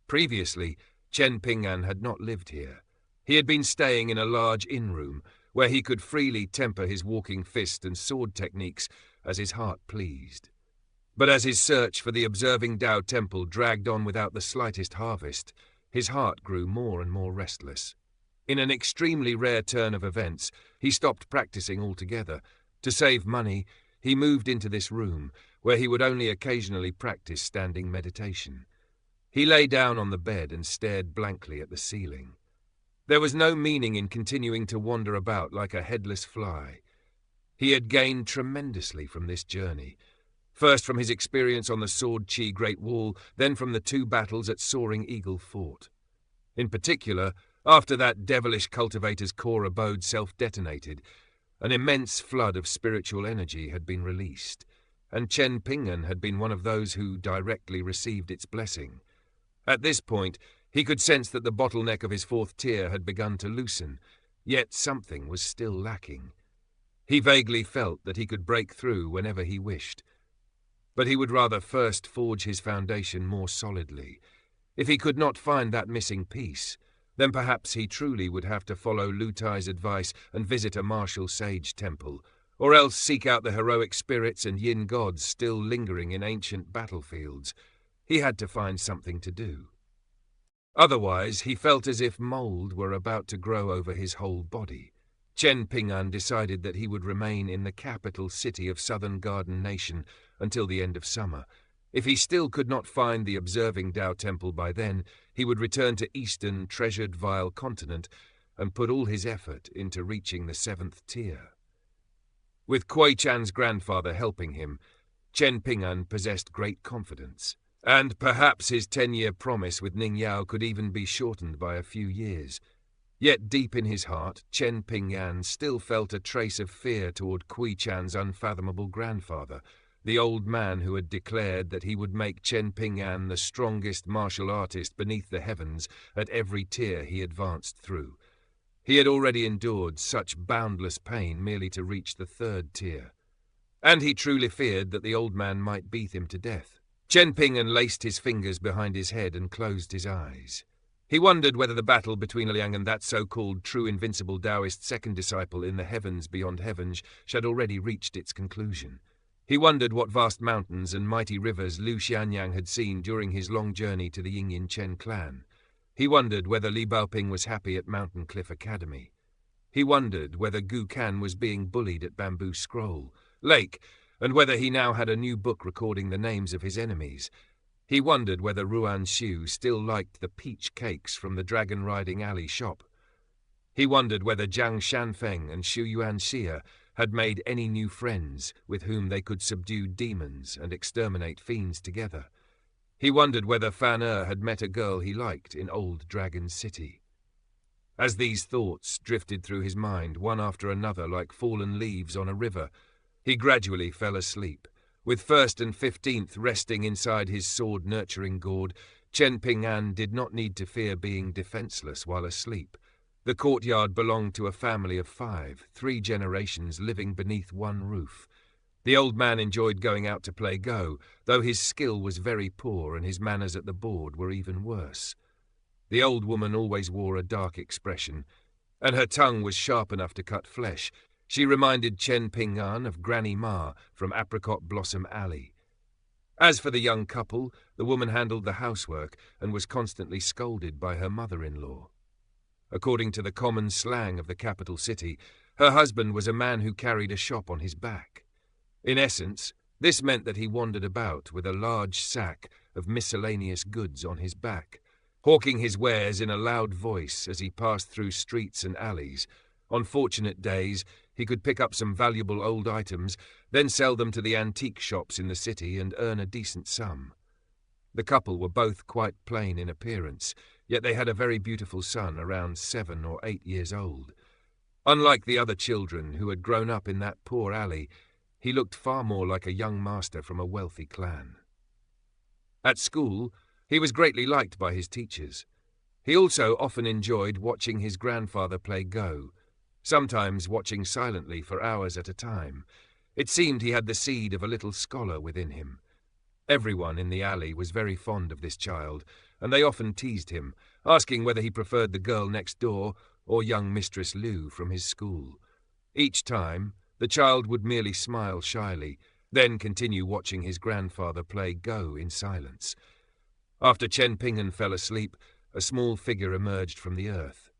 A: Previously, Chen Ping'an had not lived here. He had been staying in a large inn-room, where he could freely temper his walking fist and sword techniques as his heart pleased. But as his search for the observing Tao temple dragged on without the slightest harvest, his heart grew more and more restless. In an extremely rare turn of events, he stopped practicing altogether. To save money, he moved into this room, where he would only occasionally practice standing meditation. He lay down on the bed and stared blankly at the ceiling. There was no meaning in continuing to wander about like a headless fly. He had gained tremendously from this journey, first from his experience on the Sword Chi Great Wall, then from the 2 battles at Soaring Eagle Fort. In particular, after that devilish cultivator's core abode self-detonated, an immense flood of spiritual energy had been released, and Chen Ping'an had been one of those who directly received its blessing. At this point, he could sense that the bottleneck of his 4th tier had begun to loosen, yet something was still lacking. He vaguely felt that he could break through whenever he wished, but he would rather first forge his foundation more solidly. If he could not find that missing piece, then perhaps he truly would have to follow Lu Tai's advice and visit a martial sage temple, or else seek out the heroic spirits and yin gods still lingering in ancient battlefields. He had to find something to do. Otherwise, he felt as if mold were about to grow over his whole body. Chen Ping'an decided that he would remain in the capital city of Southern Garden Nation until the end of summer. If he still could not find the observing Tao temple by then, he would return to Eastern treasured vile continent and put all his effort into reaching the 7th tier. With Kuei Chan's grandfather helping him, Chen Ping'an possessed great confidence, and perhaps his 10-year promise with Ning Yao could even be shortened by a few years. Yet deep in his heart, Chen Ping'an still felt a trace of fear toward Kui Chan's unfathomable grandfather, the old man who had declared that he would make Chen Ping'an the strongest martial artist beneath the heavens at every tier he advanced through. He had already endured such boundless pain merely to reach the 3rd tier. And he truly feared that the old man might beat him to death. Chen Ping'an laced his fingers behind his head and closed his eyes. He wondered whether the battle between Liang and that so-called true invincible Taoist second disciple in the heavens beyond heavens had already reached its conclusion. He wondered what vast mountains and mighty rivers Liu Xianyang had seen during his long journey to the Yingyin Chen clan. He wondered whether Li Baoping was happy at Mountain Cliff Academy. He wondered whether Gu Kan was being bullied at Bamboo Scroll Lake, and whether he now had a new book recording the names of his enemies. He wondered whether Ruan Xiu still liked the peach cakes from the Dragon Riding Alley shop. He wondered whether Jiang Shanfeng and Xu Yuan Xia had made any new friends with whom they could subdue demons and exterminate fiends together. He wondered whether Fan Er had met a girl he liked in Old Dragon City. As these thoughts drifted through his mind, one after another like fallen leaves on a river, he gradually fell asleep. With 1st and 15th resting inside his sword-nurturing gourd, Chen Ping'an did not need to fear being defenseless while asleep. The courtyard belonged to a family of 5, 3 generations living beneath one roof. The old man enjoyed going out to play Go, though his skill was very poor and his manners at the board were even worse. The old woman always wore a dark expression, and her tongue was sharp enough to cut flesh. She reminded Chen Ping'an of Granny Ma from Apricot Blossom Alley. As for the young couple, the woman handled the housework and was constantly scolded by her mother-in-law. According to the common slang of the capital city, her husband was a man who carried a shop on his back. In essence, this meant that he wandered about with a large sack of miscellaneous goods on his back, hawking his wares in a loud voice as he passed through streets and alleys. On fortunate days, he could pick up some valuable old items, then sell them to the antique shops in the city and earn a decent sum. The couple were both quite plain in appearance, yet they had a very beautiful son around 7 or 8 years old. Unlike the other children who had grown up in that poor alley, he looked far more like a young master from a wealthy clan. At school, he was greatly liked by his teachers. He also often enjoyed watching his grandfather play Go, sometimes watching silently for hours at a time. It seemed he had the seed of a little scholar within him. Everyone in the alley was very fond of this child, and they often teased him, asking whether he preferred the girl next door or young Mistress Liu from his school. Each time, the child would merely smile shyly, then continue watching his grandfather play Go in silence. After Chen Ping'an fell asleep, a small figure emerged from the earth.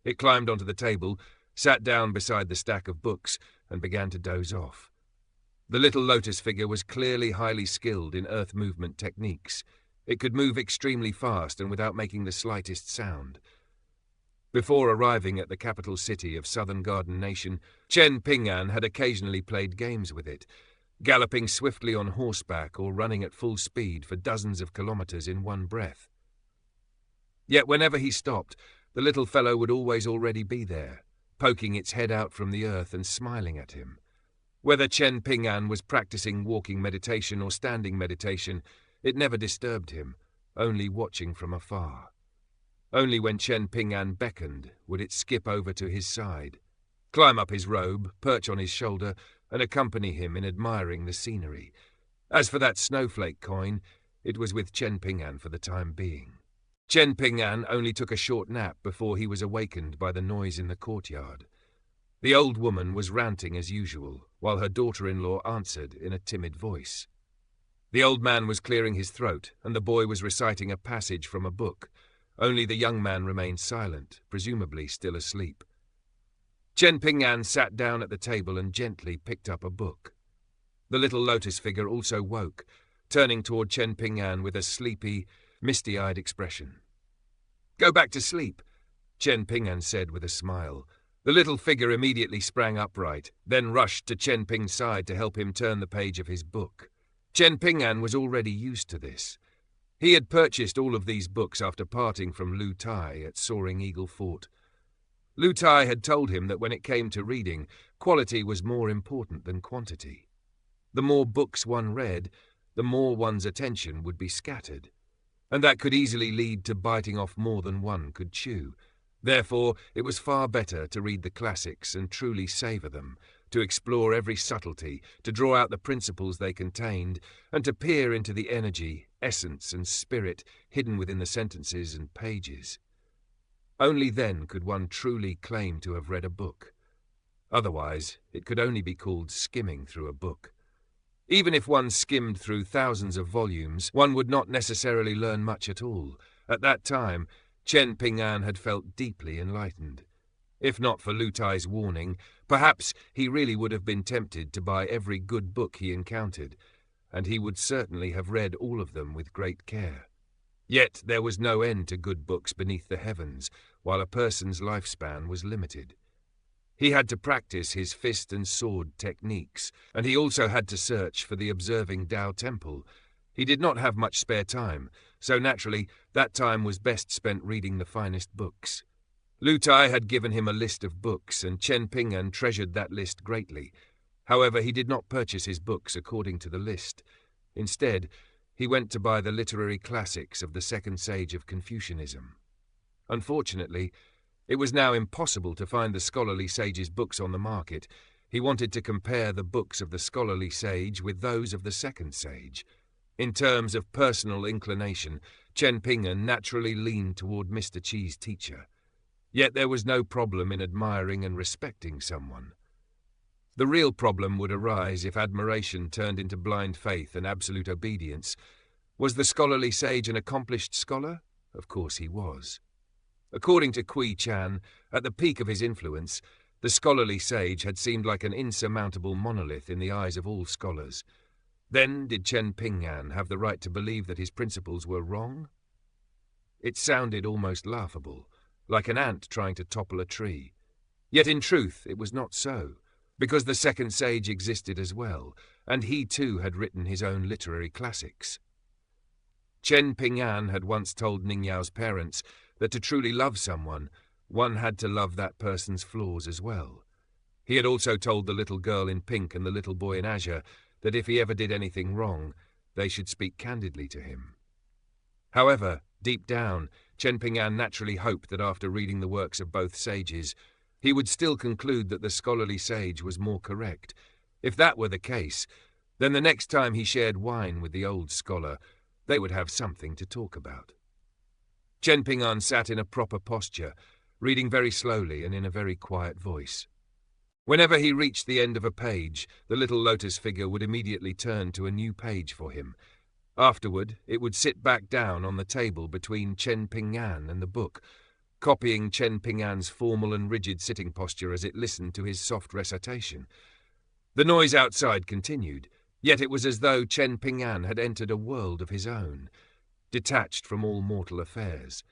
A: It climbed onto the table, sat down beside the stack of books, and began to doze off. The little lotus figure was clearly highly skilled in earth movement techniques. It could move extremely fast and without making the slightest sound. Before arriving at the capital city of Southern Garden Nation, Chen Ping'an had occasionally played games with it, galloping swiftly on horseback or running at full speed for dozens of kilometers in one breath. Yet whenever he stopped, the little fellow would always already be there, poking its head out from the earth and smiling at him. Whether Chen Ping'an was practicing walking meditation or standing meditation, it never disturbed him, only watching from afar. Only when Chen Ping'an beckoned would it skip over to his side, climb up his robe, perch on his shoulder, and accompany him in admiring the scenery. As for that snowflake coin, it was with Chen Ping'an for the time being. Chen Ping'an only took a short nap before he was awakened by the noise in the courtyard. The old woman was ranting as usual, while her daughter-in-law answered in a timid voice. The old man was clearing his throat, and the boy was reciting a passage from a book. Only the young man remained silent, presumably still asleep. Chen Ping'an sat down at the table and gently picked up a book. The little lotus figure also woke, turning toward Chen Ping'an with a sleepy, misty-eyed expression. "Go back to sleep," Chen Ping'an said with a smile. The little figure immediately sprang upright, then rushed to Chen Ping's side to help him turn the page of his book. Chen Ping'an was already used to this. He had purchased all of these books after parting from Lu Tai at Soaring Eagle Fort. Lu Tai had told him that when it came to reading, quality was more important than quantity. The more books one read, the more one's attention would be scattered, and that could easily lead to biting off more than one could chew. Therefore, it was far better to read the classics and truly savour them, to explore every subtlety, to draw out the principles they contained, and to peer into the energy, essence, and spirit hidden within the sentences and pages. Only then could one truly claim to have read a book. Otherwise, it could only be called skimming through a book. Even if one skimmed through thousands of volumes, one would not necessarily learn much at all. At that time, Chen Ping'an had felt deeply enlightened. If not for Lu Tai's warning, perhaps he really would have been tempted to buy every good book he encountered, and he would certainly have read all of them with great care. Yet there was no end to good books beneath the heavens, while a person's lifespan was limited. He had to practice his fist and sword techniques, and he also had to search for the observing Tao temple. He did not have much spare time, so naturally that time was best spent reading the finest books. Lu Tai had given him a list of books, and Chen Ping'an treasured that list greatly. However, he did not purchase his books according to the list. Instead, he went to buy the literary classics of the second sage of Confucianism. Unfortunately, it was now impossible to find the scholarly sage's books on the market. He wanted to compare the books of the scholarly sage with those of the second sage. In terms of personal inclination, Chen Ping'an naturally leaned toward Mr. Chi's teacher. Yet there was no problem in admiring and respecting someone. The real problem would arise if admiration turned into blind faith and absolute obedience. Was the scholarly sage an accomplished scholar? Of course he was. According to Kui Chan, at the peak of his influence, the scholarly sage had seemed like an insurmountable monolith in the eyes of all scholars. Then did Chen Ping'an have the right to believe that his principles were wrong? It sounded almost laughable, like an ant trying to topple a tree. Yet in truth it was not so, because the second sage existed as well, and he too had written his own literary classics. Chen Ping'an had once told Ning Yao's parents that to truly love someone, one had to love that person's flaws as well. He had also told the little girl in pink and the little boy in azure that if he ever did anything wrong, they should speak candidly to him. However, deep down, Chen Ping'an naturally hoped that after reading the works of both sages, he would still conclude that the scholarly sage was more correct. If that were the case, then the next time he shared wine with the old scholar, they would have something to talk about. Chen Ping'an sat in a proper posture, reading very slowly and in a very quiet voice. Whenever he reached the end of a page, the little lotus figure would immediately turn to a new page for him. Afterward, it would sit back down on the table between Chen Ping'an and the book, copying Chen Ping'an's formal and rigid sitting posture as it listened to his soft recitation. The noise outside continued, yet it was as though Chen Ping'an had entered a world of his own, detached from all mortal affairs.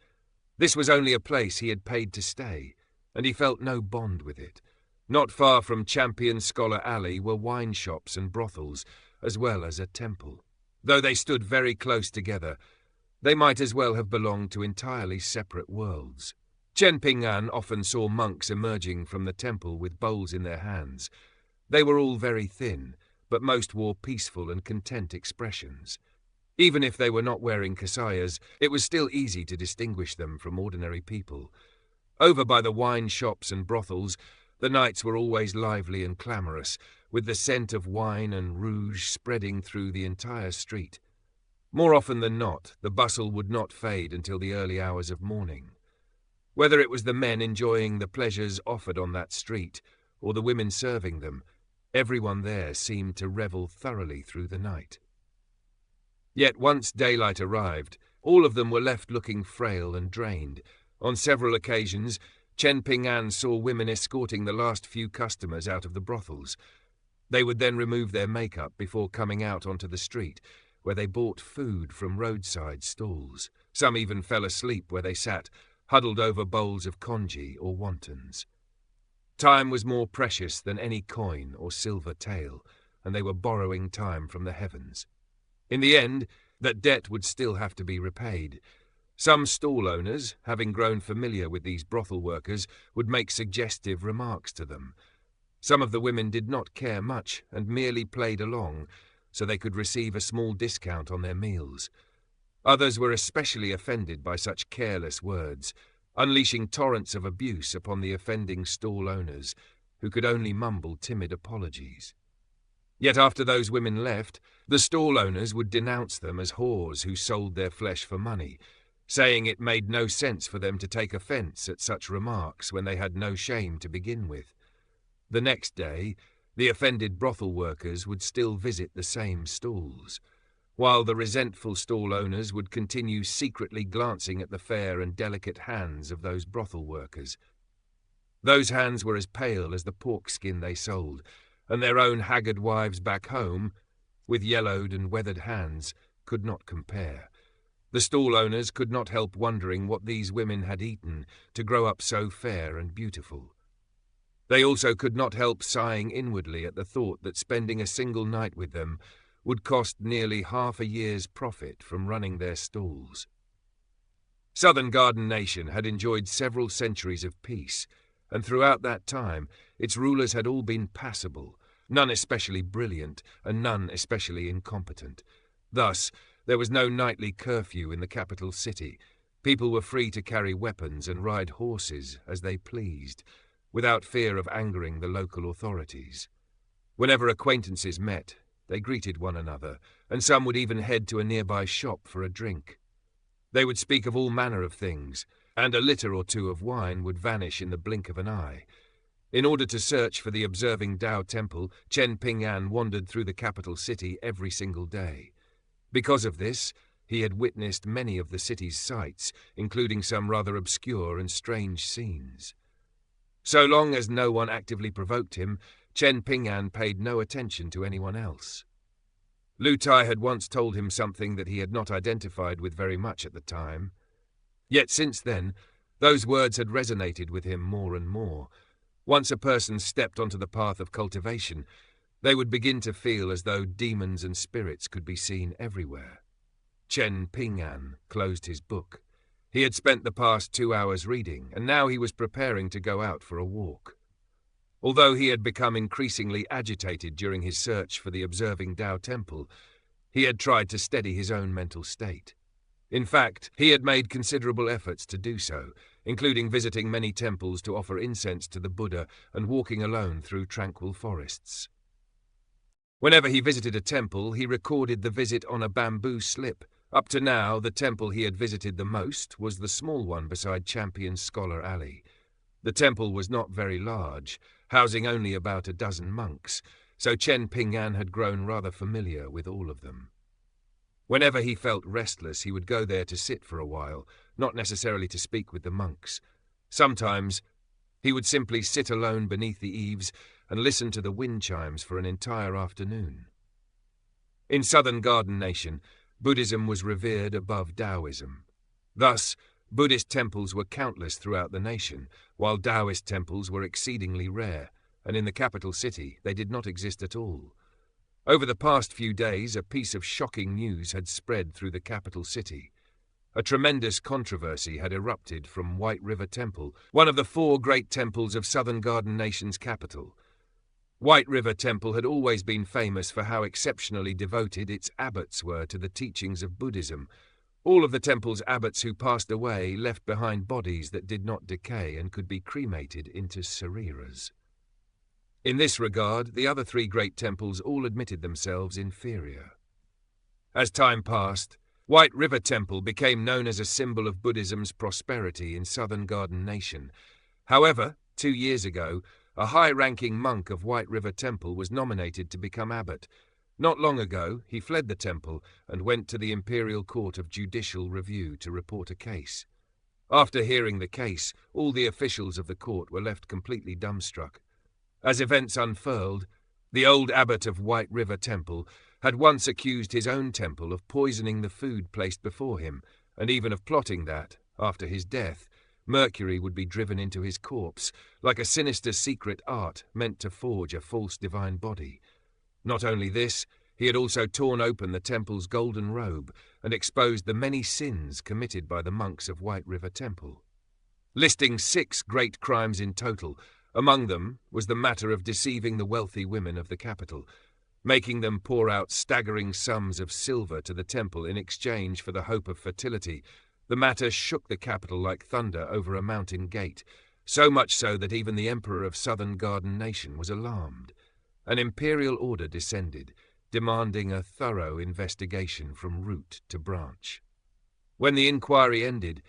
A: This was only a place he had paid to stay, and he felt no bond with it. Not far from Champion Scholar Alley were wine shops and brothels, as well as a temple. Though they stood very close together, they might as well have belonged to entirely separate worlds. Chen Ping'an often saw monks emerging from the temple with bowls in their hands. They were all very thin, but most wore peaceful and content expressions. Even if they were not wearing kasayas, it was still easy to distinguish them from ordinary people. Over by the wine shops and brothels, the nights were always lively and clamorous, with the scent of wine and rouge spreading through the entire street. More often than not, the bustle would not fade until the early hours of morning. Whether it was the men enjoying the pleasures offered on that street, or the women serving them, everyone there seemed to revel thoroughly through the night. Yet once daylight arrived, all of them were left looking frail and drained. On several occasions, Chen Ping'an saw women escorting the last few customers out of the brothels. They would then remove their makeup before coming out onto the street, where they bought food from roadside stalls. Some even fell asleep where they sat, huddled over bowls of congee or wontons. Time was more precious than any coin or silver tael, and they were borrowing time from the heavens. In the end, that debt would still have to be repaid, Some stall owners, having grown familiar with these brothel workers, would make suggestive remarks to them. Some of the women did not care much and merely played along, so they could receive a small discount on their meals. Others were especially offended by such careless words, unleashing torrents of abuse upon the offending stall owners, who could only mumble timid apologies. Yet after those women left, the stall owners would denounce them as whores who sold their flesh for money, saying it made no sense for them to take offence at such remarks when they had no shame to begin with. The next day, the offended brothel workers would still visit the same stalls, while the resentful stall owners would continue secretly glancing at the fair and delicate hands of those brothel workers. Those hands were as pale as the pork skin they sold, and their own haggard wives back home, with yellowed and weathered hands, could not compare. The stall owners could not help wondering what these women had eaten to grow up so fair and beautiful. They also could not help sighing inwardly at the thought that spending a single night with them would cost nearly half a year's profit from running their stalls. Southern Garden Nation had enjoyed several centuries of peace, and throughout that time its rulers had all been passable, none especially brilliant and none especially incompetent. Thus, there was no nightly curfew in the capital city. People were free to carry weapons and ride horses as they pleased, without fear of angering the local authorities. Whenever acquaintances met, they greeted one another, and some would even head to a nearby shop for a drink. They would speak of all manner of things, and a litter or two of wine would vanish in the blink of an eye. In order to search for the observing Tao temple, Chen Ping'an wandered through the capital city every single day. Because of this, he had witnessed many of the city's sights, including some rather obscure and strange scenes. So long as no one actively provoked him, Chen Ping'an paid no attention to anyone else. Lu Tai had once told him something that he had not identified with very much at the time. Yet since then, those words had resonated with him more and more. Once a person stepped onto the path of cultivation, they would begin to feel as though demons and spirits could be seen everywhere. Chen Ping'an closed his book. He had spent the past 2 hours reading, and now he was preparing to go out for a walk. Although he had become increasingly agitated during his search for the observing Tao temple, he had tried to steady his own mental state. In fact, he had made considerable efforts to do so, including visiting many temples to offer incense to the Buddha and walking alone through tranquil forests. Whenever he visited a temple, he recorded the visit on a bamboo slip. Up to now, the temple he had visited the most was the small one beside Champion's Scholar Alley. The temple was not very large, housing only about a dozen monks, so Chen Ping'an had grown rather familiar with all of them. Whenever he felt restless, he would go there to sit for a while, not necessarily to speak with the monks. Sometimes he would simply sit alone beneath the eaves and listen to the wind chimes for an entire afternoon. In Southern Garden Nation, Buddhism was revered above Taoism. Thus, Buddhist temples were countless throughout the nation, while Taoist temples were exceedingly rare, and in the capital city they did not exist at all. Over the past few days, a piece of shocking news had spread through the capital city. A tremendous controversy had erupted from White River Temple, one of the 4 great temples of Southern Garden Nation's capital. White River Temple had always been famous for how exceptionally devoted its abbots were to the teachings of Buddhism. All of the temple's abbots who passed away left behind bodies that did not decay and could be cremated into sariras. In this regard, the other 3 great temples all admitted themselves inferior. As time passed, White River Temple became known as a symbol of Buddhism's prosperity in Southern Garden Nation. However, 2 years ago, a high-ranking monk of White River Temple was nominated to become abbot. Not long ago, he fled the temple and went to the Imperial Court of Judicial Review to report a case. After hearing the case, all the officials of the court were left completely dumbstruck. As events unfurled, the old abbot of White River Temple had once accused his own temple of poisoning the food placed before him, and even of plotting that, after his death, mercury would be driven into his corpse, like a sinister secret art meant to forge a false divine body. Not only this, He had also torn open the temple's golden robe and exposed the many sins committed by the monks of White River Temple. Listing 6 great crimes in total, among them was the matter of deceiving the wealthy women of the capital, making them pour out staggering sums of silver to the temple in exchange for the hope of fertility. The matter shook the capital like thunder over a mountain gate, so much so that even the emperor of Southern Garden Nation was alarmed. An imperial order descended, demanding a thorough investigation from root to branch. When the inquiry ended,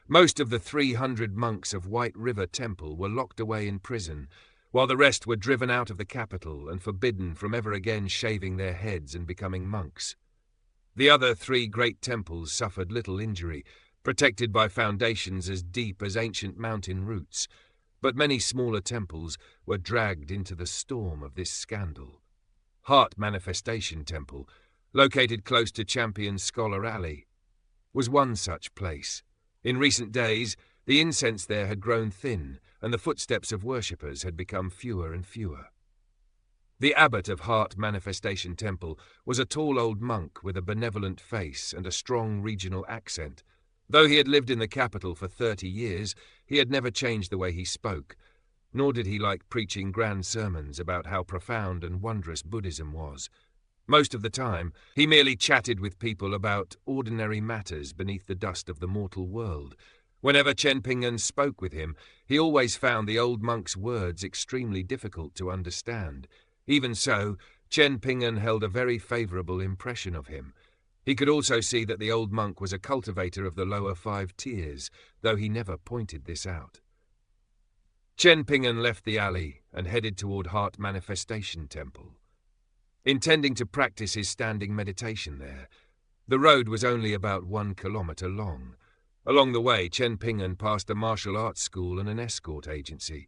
A: most of the 300 monks of White River Temple were locked away in prison, while the rest were driven out of the capital and forbidden from ever again shaving their heads and becoming monks. The other 3 great temples suffered little injury, protected by foundations as deep as ancient mountain roots, but many smaller temples were dragged into the storm of this scandal. Heart Manifestation Temple, located close to Champion Scholar Alley, was one such place. In recent days, the incense there had grown thin, and the footsteps of worshippers had become fewer and fewer. The abbot of Heart Manifestation Temple was a tall old monk with a benevolent face and a strong regional accent. Though he had lived in the capital for 30 years, he had never changed the way he spoke, nor did he like preaching grand sermons about how profound and wondrous Buddhism was. Most of the time, he merely chatted with people about ordinary matters beneath the dust of the mortal world. Whenever Chen Ping'an spoke with him, he always found the old monk's words extremely difficult to understand. Even so, Chen Ping'an held a very favourable impression of him. He could also see that the old monk was a cultivator of the lower 5 tiers, though he never pointed this out. Chen Ping'an left the alley and headed toward Heart Manifestation Temple, intending to practice his standing meditation there. The road was only about 1 kilometre long. Along the way, Chen Ping'an passed a martial arts school and an escort agency.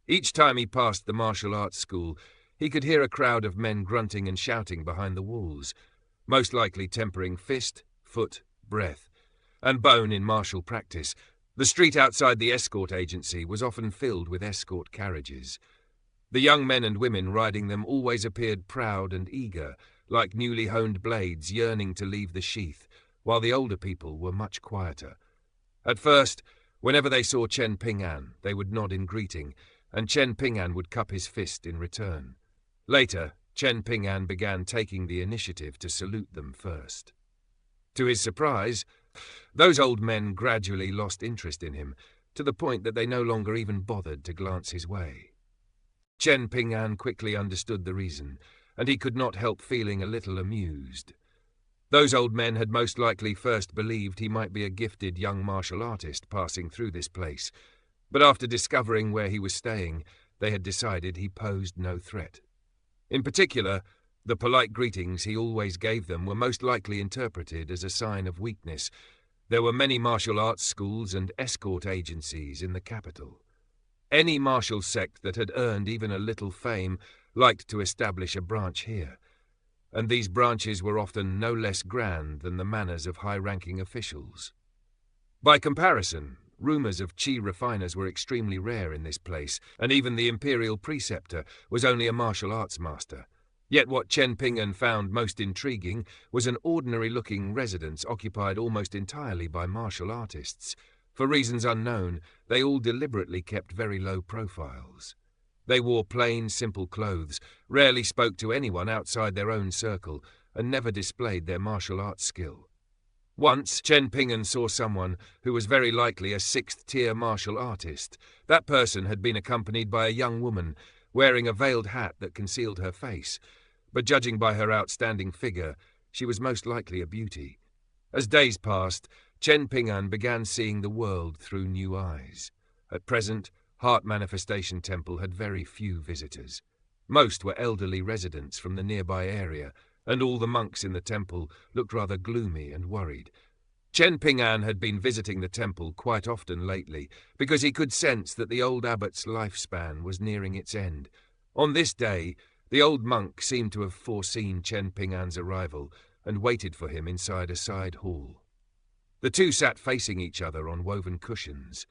A: Each time he passed the martial arts school, he could hear a crowd of men grunting and shouting behind the walls, most likely tempering fist, foot, breath, and bone in martial practice. The street outside the escort agency was often filled with escort carriages. The young men and women riding them always appeared proud and eager, like newly honed blades yearning to leave the sheath, while the older people were much quieter. At first, whenever they saw Chen Ping'an, they would nod in greeting, and Chen Ping'an would cup his fist in return. Later, Chen Ping'an began taking the initiative to salute them first. To his surprise, those old men gradually lost interest in him, to the point that they no longer even bothered to glance his way. Chen Ping'an quickly understood the reason, and he could not help feeling a little amused. Those old men had most likely first believed he might be a gifted young martial artist passing through this place, but after discovering where he was staying, they had decided he posed no threat. In particular, the polite greetings he always gave them were most likely interpreted as a sign of weakness. There were many martial arts schools and escort agencies in the capital. Any martial sect that had earned even a little fame liked to establish a branch here, and these branches were often no less grand than the manners of high-ranking officials. By comparison, rumours of chi refiners were extremely rare in this place, and even the imperial preceptor was only a martial arts master. Yet what Chen Ping'an found most intriguing was an ordinary-looking residence occupied almost entirely by martial artists. For reasons unknown, they all deliberately kept very low profiles. They wore plain, simple clothes, rarely spoke to anyone outside their own circle, and never displayed their martial arts skill. Once, Chen Ping'an saw someone who was very likely a 6th-tier martial artist. That person had been accompanied by a young woman, wearing a veiled hat that concealed her face, but judging by her outstanding figure, she was most likely a beauty. As days passed, Chen Ping'an began seeing the world through new eyes. At present, Heart Manifestation Temple had very few visitors. Most were elderly residents from the nearby area, and all the monks in the temple looked rather gloomy and worried. Chen Ping'an had been visiting the temple quite often lately, because he could sense that the old abbot's lifespan was nearing its end. On this day, the old monk seemed to have foreseen Chen Ping'an's arrival and waited for him inside a side hall. The two sat facing each other on woven cushions.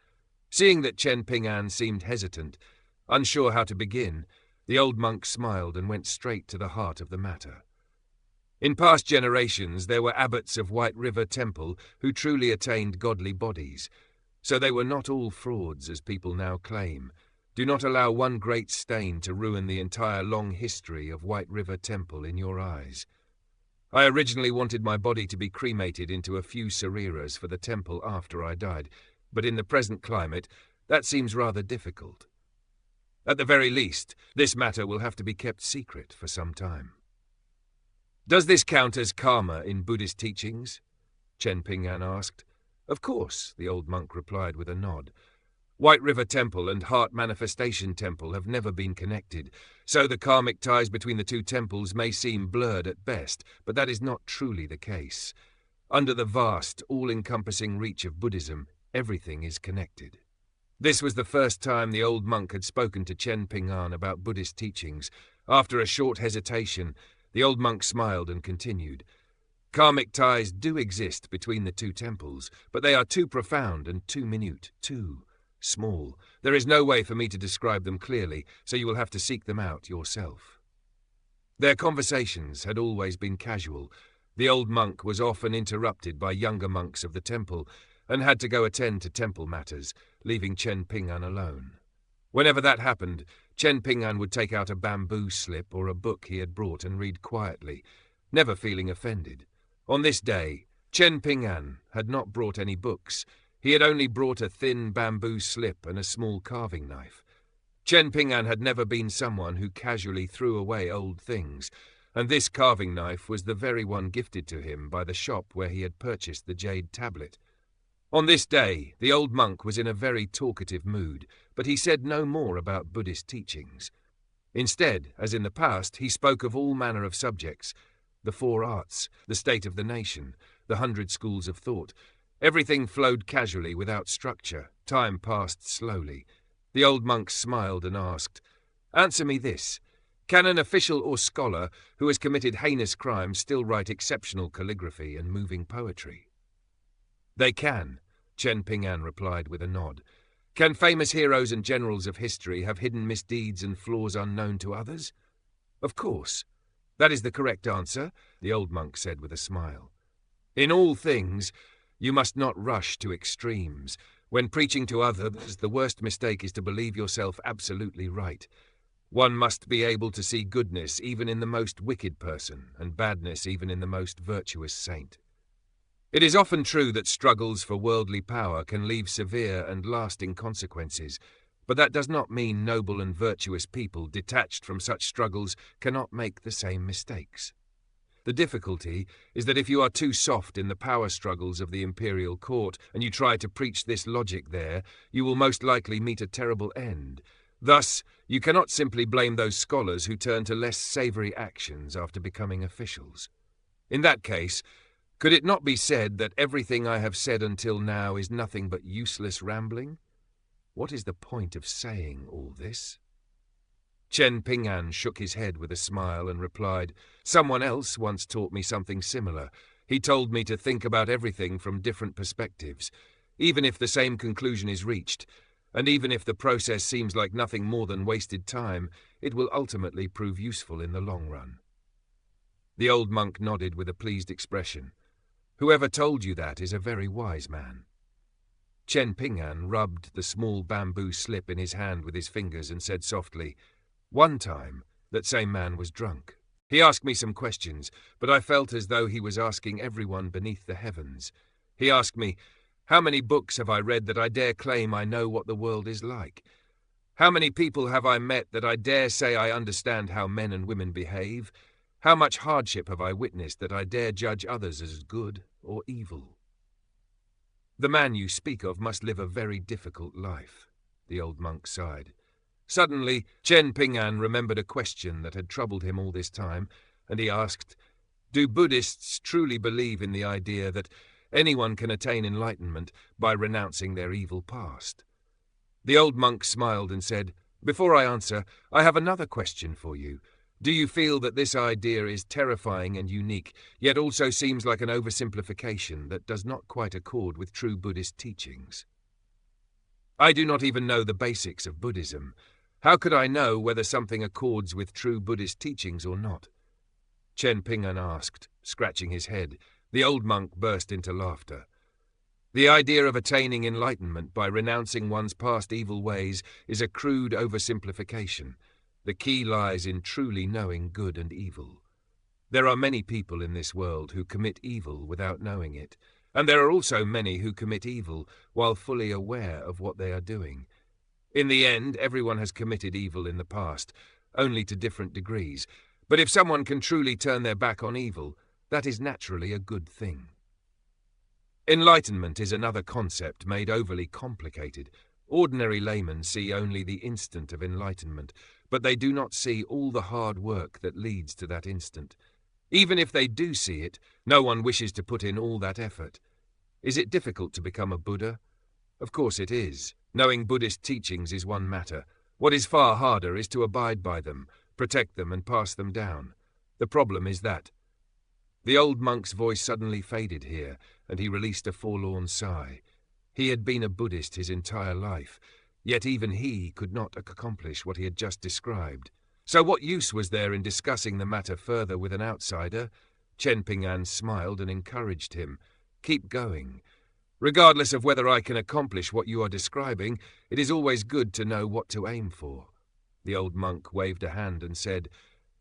A: Seeing that Chen Ping'an seemed hesitant, unsure how to begin, the old monk smiled and went straight to the heart of the matter. In past generations, there were abbots of White River Temple who truly attained godly bodies, so they were not all frauds, as people now claim. Do not allow one great stain to ruin the entire long history of White River Temple in your eyes. I originally wanted my body to be cremated into a few sariras for the temple after I died, but in the present climate, that seems rather difficult. At the very least, this matter will have to be kept secret for some time. Does this count as karma in Buddhist teachings? Chen Ping'an asked. Of course, the old monk replied with a nod. White River Temple and Heart Manifestation Temple have never been connected, so the karmic ties between the two temples may seem blurred at best, but that is not truly the case. Under the vast, all-encompassing reach of Buddhism, everything is connected. This was the first time the old monk had spoken to Chen Ping'an about Buddhist teachings. After a short hesitation, the old monk smiled and continued. Karmic ties do exist between the two temples, but they are too profound and too minute, too small. There is no way for me to describe them clearly, so you will have to seek them out yourself. Their conversations had always been casual. The old monk was often interrupted by younger monks of the temple and had to go attend to temple matters, leaving Chen Ping'an alone. Whenever that happened, Chen Ping'an would take out a bamboo slip or a book he had brought and read quietly, never feeling offended. On this day, Chen Ping'an had not brought any books. He had only brought a thin bamboo slip and a small carving knife. Chen Ping'an had never been someone who casually threw away old things, and this carving knife was the very one gifted to him by the shop where he had purchased the jade tablet. On this day, the old monk was in a very talkative mood, but he said no more about Buddhist teachings. Instead, as in the past, he spoke of all manner of subjects: the 4 arts, the state of the nation, the 100 schools of thought. Everything flowed casually without structure. Time passed slowly. The old monk smiled and asked, "Answer me this. Can an official or scholar who has committed heinous crimes still write exceptional calligraphy and moving poetry?" "They can," Chen Ping'an replied with a nod. "Can famous heroes and generals of history have hidden misdeeds and flaws unknown to others?" "Of course. That is the correct answer," the old monk said with a smile. "In all things, you must not rush to extremes. When preaching to others, the worst mistake is to believe yourself absolutely right. One must be able to see goodness even in the most wicked person, and badness even in the most virtuous saint. It is often true that struggles for worldly power can leave severe and lasting consequences, but that does not mean noble and virtuous people detached from such struggles cannot make the same mistakes. The difficulty is that if you are too soft in the power struggles of the imperial court and you try to preach this logic there, you will most likely meet a terrible end. Thus, you cannot simply blame those scholars who turn to less savory actions after becoming officials. In that case, could it not be said that everything I have said until now is nothing but useless rambling? What is the point of saying all this?" Chen Ping'an shook his head with a smile and replied, "Someone else once taught me something similar. He told me to think about everything from different perspectives, even if the same conclusion is reached, and even if the process seems like nothing more than wasted time, it will ultimately prove useful in the long run." The old monk nodded with a pleased expression. "Whoever told you that is a very wise man." Chen Ping'an rubbed the small bamboo slip in his hand with his fingers and said softly, "One time, that same man was drunk. He asked me some questions, but I felt as though he was asking everyone beneath the heavens. He asked me, 'How many books have I read that I dare claim I know what the world is like? How many people have I met that I dare say I understand how men and women behave? How much hardship have I witnessed that I dare judge others as good or evil?' The man you speak of must live a very difficult life," the old monk sighed. Suddenly, Chen Ping'an remembered a question that had troubled him all this time, and he asked, "Do Buddhists truly believe in the idea that anyone can attain enlightenment by renouncing their evil past?" The old monk smiled and said, "Before I answer, I have another question for you. Do you feel that this idea is terrifying and unique, yet also seems like an oversimplification that does not quite accord with true Buddhist teachings?" "I do not even know the basics of Buddhism. How could I know whether something accords with true Buddhist teachings or not?" Chen Ping'an asked, scratching his head. The old monk burst into laughter. The idea of attaining enlightenment by renouncing one's past evil ways is a crude oversimplification. The key lies in truly knowing good and evil. There are many people in this world who commit evil without knowing it, and there are also many who commit evil while fully aware of what they are doing. In the end, everyone has committed evil in the past, only to different degrees, but if someone can truly turn their back on evil, that is naturally a good thing. Enlightenment is another concept made overly complicated. Ordinary laymen see only the instant of enlightenment, but they do not see all the hard work that leads to that instant. Even if they do see it, no one wishes to put in all that effort. Is it difficult to become a Buddha? Of course it is. Knowing Buddhist teachings is one matter. What is far harder is to abide by them, protect them and pass them down. The problem is that. The old monk's voice suddenly faded here, and he released a forlorn sigh. He had been a Buddhist his entire life, yet even he could not accomplish what he had just described. So what use was there in discussing the matter further with an outsider? Chen Ping'an smiled and encouraged him. Keep going. Regardless of whether I can accomplish what you are describing, it is always good to know what to aim for. The old monk waved a hand and said,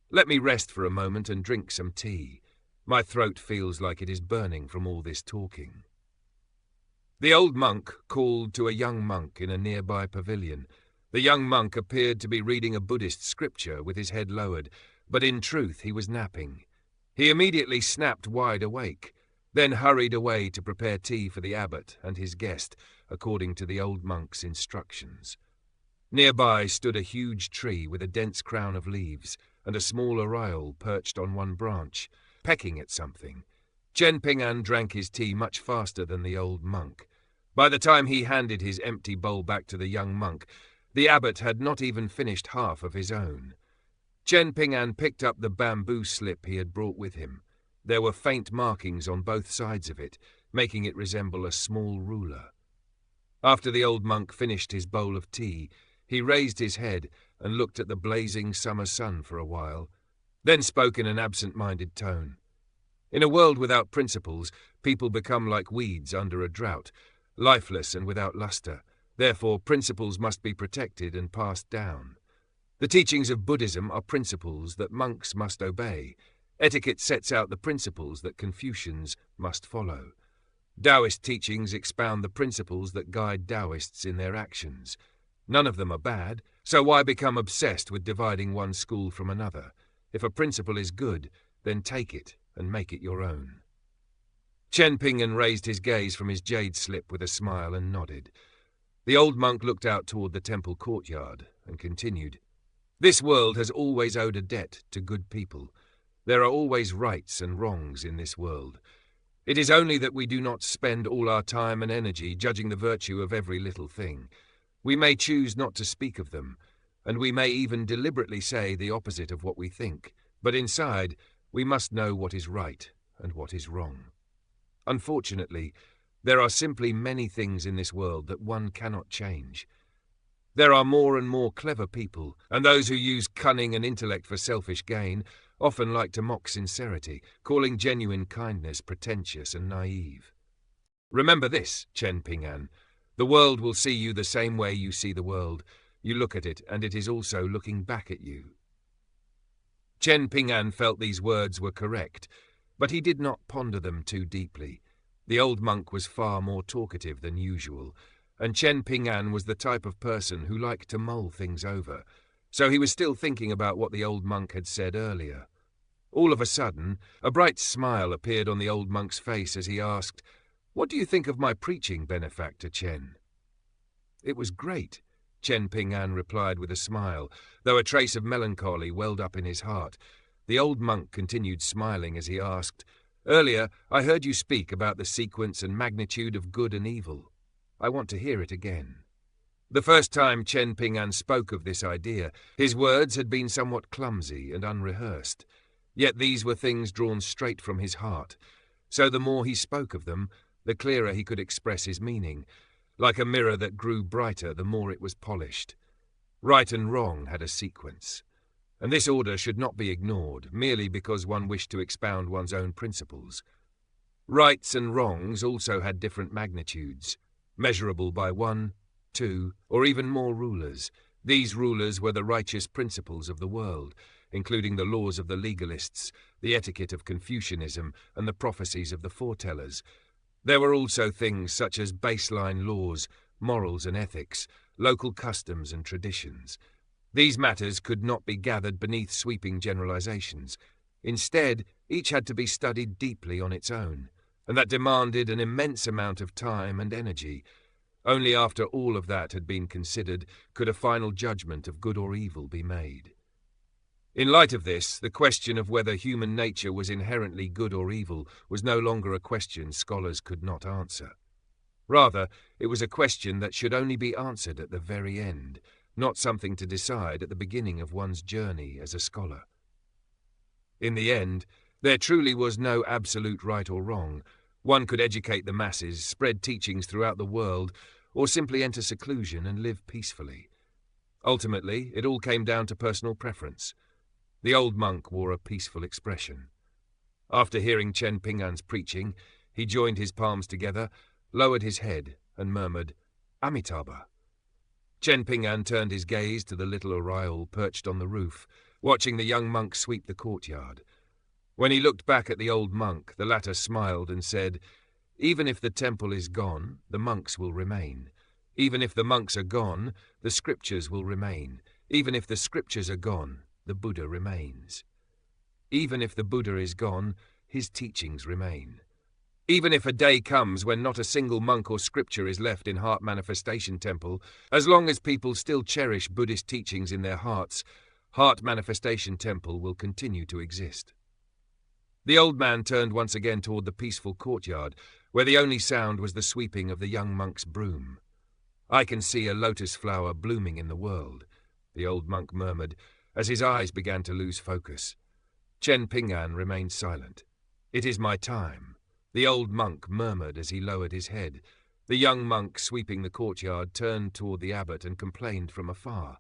A: Let me rest for a moment and drink some tea. My throat feels like it is burning from all this talking. The old monk called to a young monk in a nearby pavilion. The young monk appeared to be reading a Buddhist scripture with his head lowered, but in truth he was napping. He immediately snapped wide awake, then hurried away to prepare tea for the abbot and his guest, according to the old monk's instructions. Nearby stood a huge tree with a dense crown of leaves, and a small oriole perched on one branch, pecking at something. Chen Ping'an drank his tea much faster than the old monk. By the time he handed his empty bowl back to the young monk, the abbot had not even finished half of his own. Chen Ping'an picked up the bamboo slip he had brought with him. There were faint markings on both sides of it, making it resemble a small ruler. After the old monk finished his bowl of tea, he raised his head and looked at the blazing summer sun for a while, then spoke in an absent-minded tone. In a world without principles, people become like weeds under a drought, lifeless and without luster. Therefore, principles must be protected and passed down. The teachings of Buddhism are principles that monks must obey. Etiquette sets out the principles that Confucians must follow. Taoist teachings expound the principles that guide Taoists in their actions. None of them are bad, so why become obsessed with dividing one school from another? If a principle is good, then take it and make it your own. Chen Ping'an raised his gaze from his jade slip with a smile and nodded. The old monk looked out toward the temple courtyard and continued, This world has always owed a debt to good people. There are always rights and wrongs in this world. It is only that we do not spend all our time and energy judging the virtue of every little thing. We may choose not to speak of them, and we may even deliberately say the opposite of what we think, but inside, we must know what is right and what is wrong. Unfortunately, there are simply many things in this world that one cannot change. There are more and more clever people, and those who use cunning and intellect for selfish gain often like to mock sincerity, calling genuine kindness pretentious and naive. Remember this, Chen Ping'an. The world will see you the same way you see the world. You look at it, and it is also looking back at you. Chen Ping'an felt these words were correct, but he did not ponder them too deeply. The old monk was far more talkative than usual, and Chen Ping'an was the type of person who liked to mull things over, so he was still thinking about what the old monk had said earlier. All of a sudden, a bright smile appeared on the old monk's face as he asked, "What do you think of my preaching, benefactor Chen?" "It was great," Chen Ping'an replied with a smile, though a trace of melancholy welled up in his heart. The old monk continued smiling as he asked, "Earlier, I heard you speak about the sequence and magnitude of good and evil. I want to hear it again." The first time Chen Ping'an spoke of this idea, his words had been somewhat clumsy and unrehearsed. Yet these were things drawn straight from his heart, so the more he spoke of them, the clearer he could express his meaning. Like a mirror that grew brighter the more it was polished. Right and wrong had a sequence. and this order should not be ignored merely because one wished to expound one's own principles. Rights and wrongs also had different magnitudes, measurable by 1, 2, or even more rulers. These rulers were the righteous principles of the world, including the laws of the legalists, the etiquette of Confucianism, and the prophecies of the foretellers. There were also things such as baseline laws, morals and ethics, local customs and traditions. These matters could not be gathered beneath sweeping generalizations. Instead, each had to be studied deeply on its own, and that demanded an immense amount of time and energy. Only after all of that had been considered could a final judgment of good or evil be made. In light of this, the question of whether human nature was inherently good or evil was no longer a question scholars could not answer. Rather, it was a question that should only be answered at the very end, not something to decide at the beginning of one's journey as a scholar. In the end, there truly was no absolute right or wrong. One could educate the masses, spread teachings throughout the world, or simply enter seclusion and live peacefully. Ultimately, it all came down to personal preference. The old monk wore a peaceful expression. After hearing Chen Ping'an's preaching, he joined his palms together, lowered his head, and murmured, "Amitabha." Chen Ping'an turned his gaze to the little oriole perched on the roof, watching the young monk sweep the courtyard. When he looked back at the old monk, the latter smiled and said, "Even if the temple is gone, the monks will remain. Even if the monks are gone, the scriptures will remain. Even if the scriptures are gone, the Buddha remains. Even if the Buddha is gone, his teachings remain. Even if a day comes when not a single monk or scripture is left in Heart Manifestation Temple, as long as people still cherish Buddhist teachings in their hearts, Heart Manifestation Temple will continue to exist." The old man turned once again toward the peaceful courtyard, where the only sound was the sweeping of the young monk's broom. "I can see a lotus flower blooming in the world," the old monk murmured, as his eyes began to lose focus. Chen Ping'an remained silent. "It is my time," the old monk murmured as he lowered his head. The young monk sweeping the courtyard turned toward the abbot and complained from afar.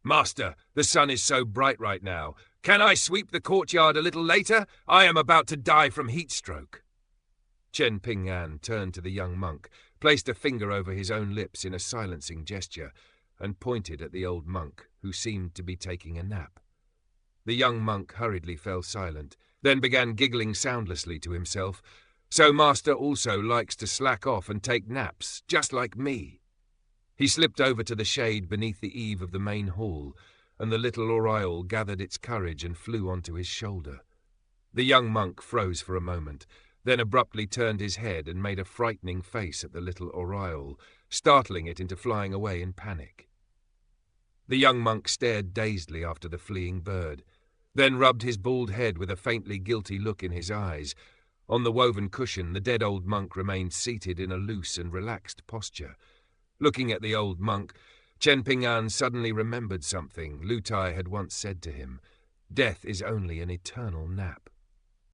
A: "Master, the sun is so bright right now. Can I sweep the courtyard a little later? I am about to die from heat stroke." Chen Ping'an turned to the young monk, placed a finger over his own lips in a silencing gesture, and pointed at the old monk, who seemed to be taking a nap. The young monk hurriedly fell silent, then began giggling soundlessly to himself. "So Master also likes to slack off and take naps, just like me." He slipped over to the shade beneath the eave of the main hall, and the little oriole gathered its courage and flew onto his shoulder. The young monk froze for a moment, then abruptly turned his head and made a frightening face at the little oriole, startling it into flying away in panic. The young monk stared dazedly after the fleeing bird, then rubbed his bald head with a faintly guilty look in his eyes. On the woven cushion, the dead old monk remained seated in a loose and relaxed posture. Looking at the old monk, Chen Ping'an suddenly remembered something Lu Tai had once said to him: "Death is only an eternal nap."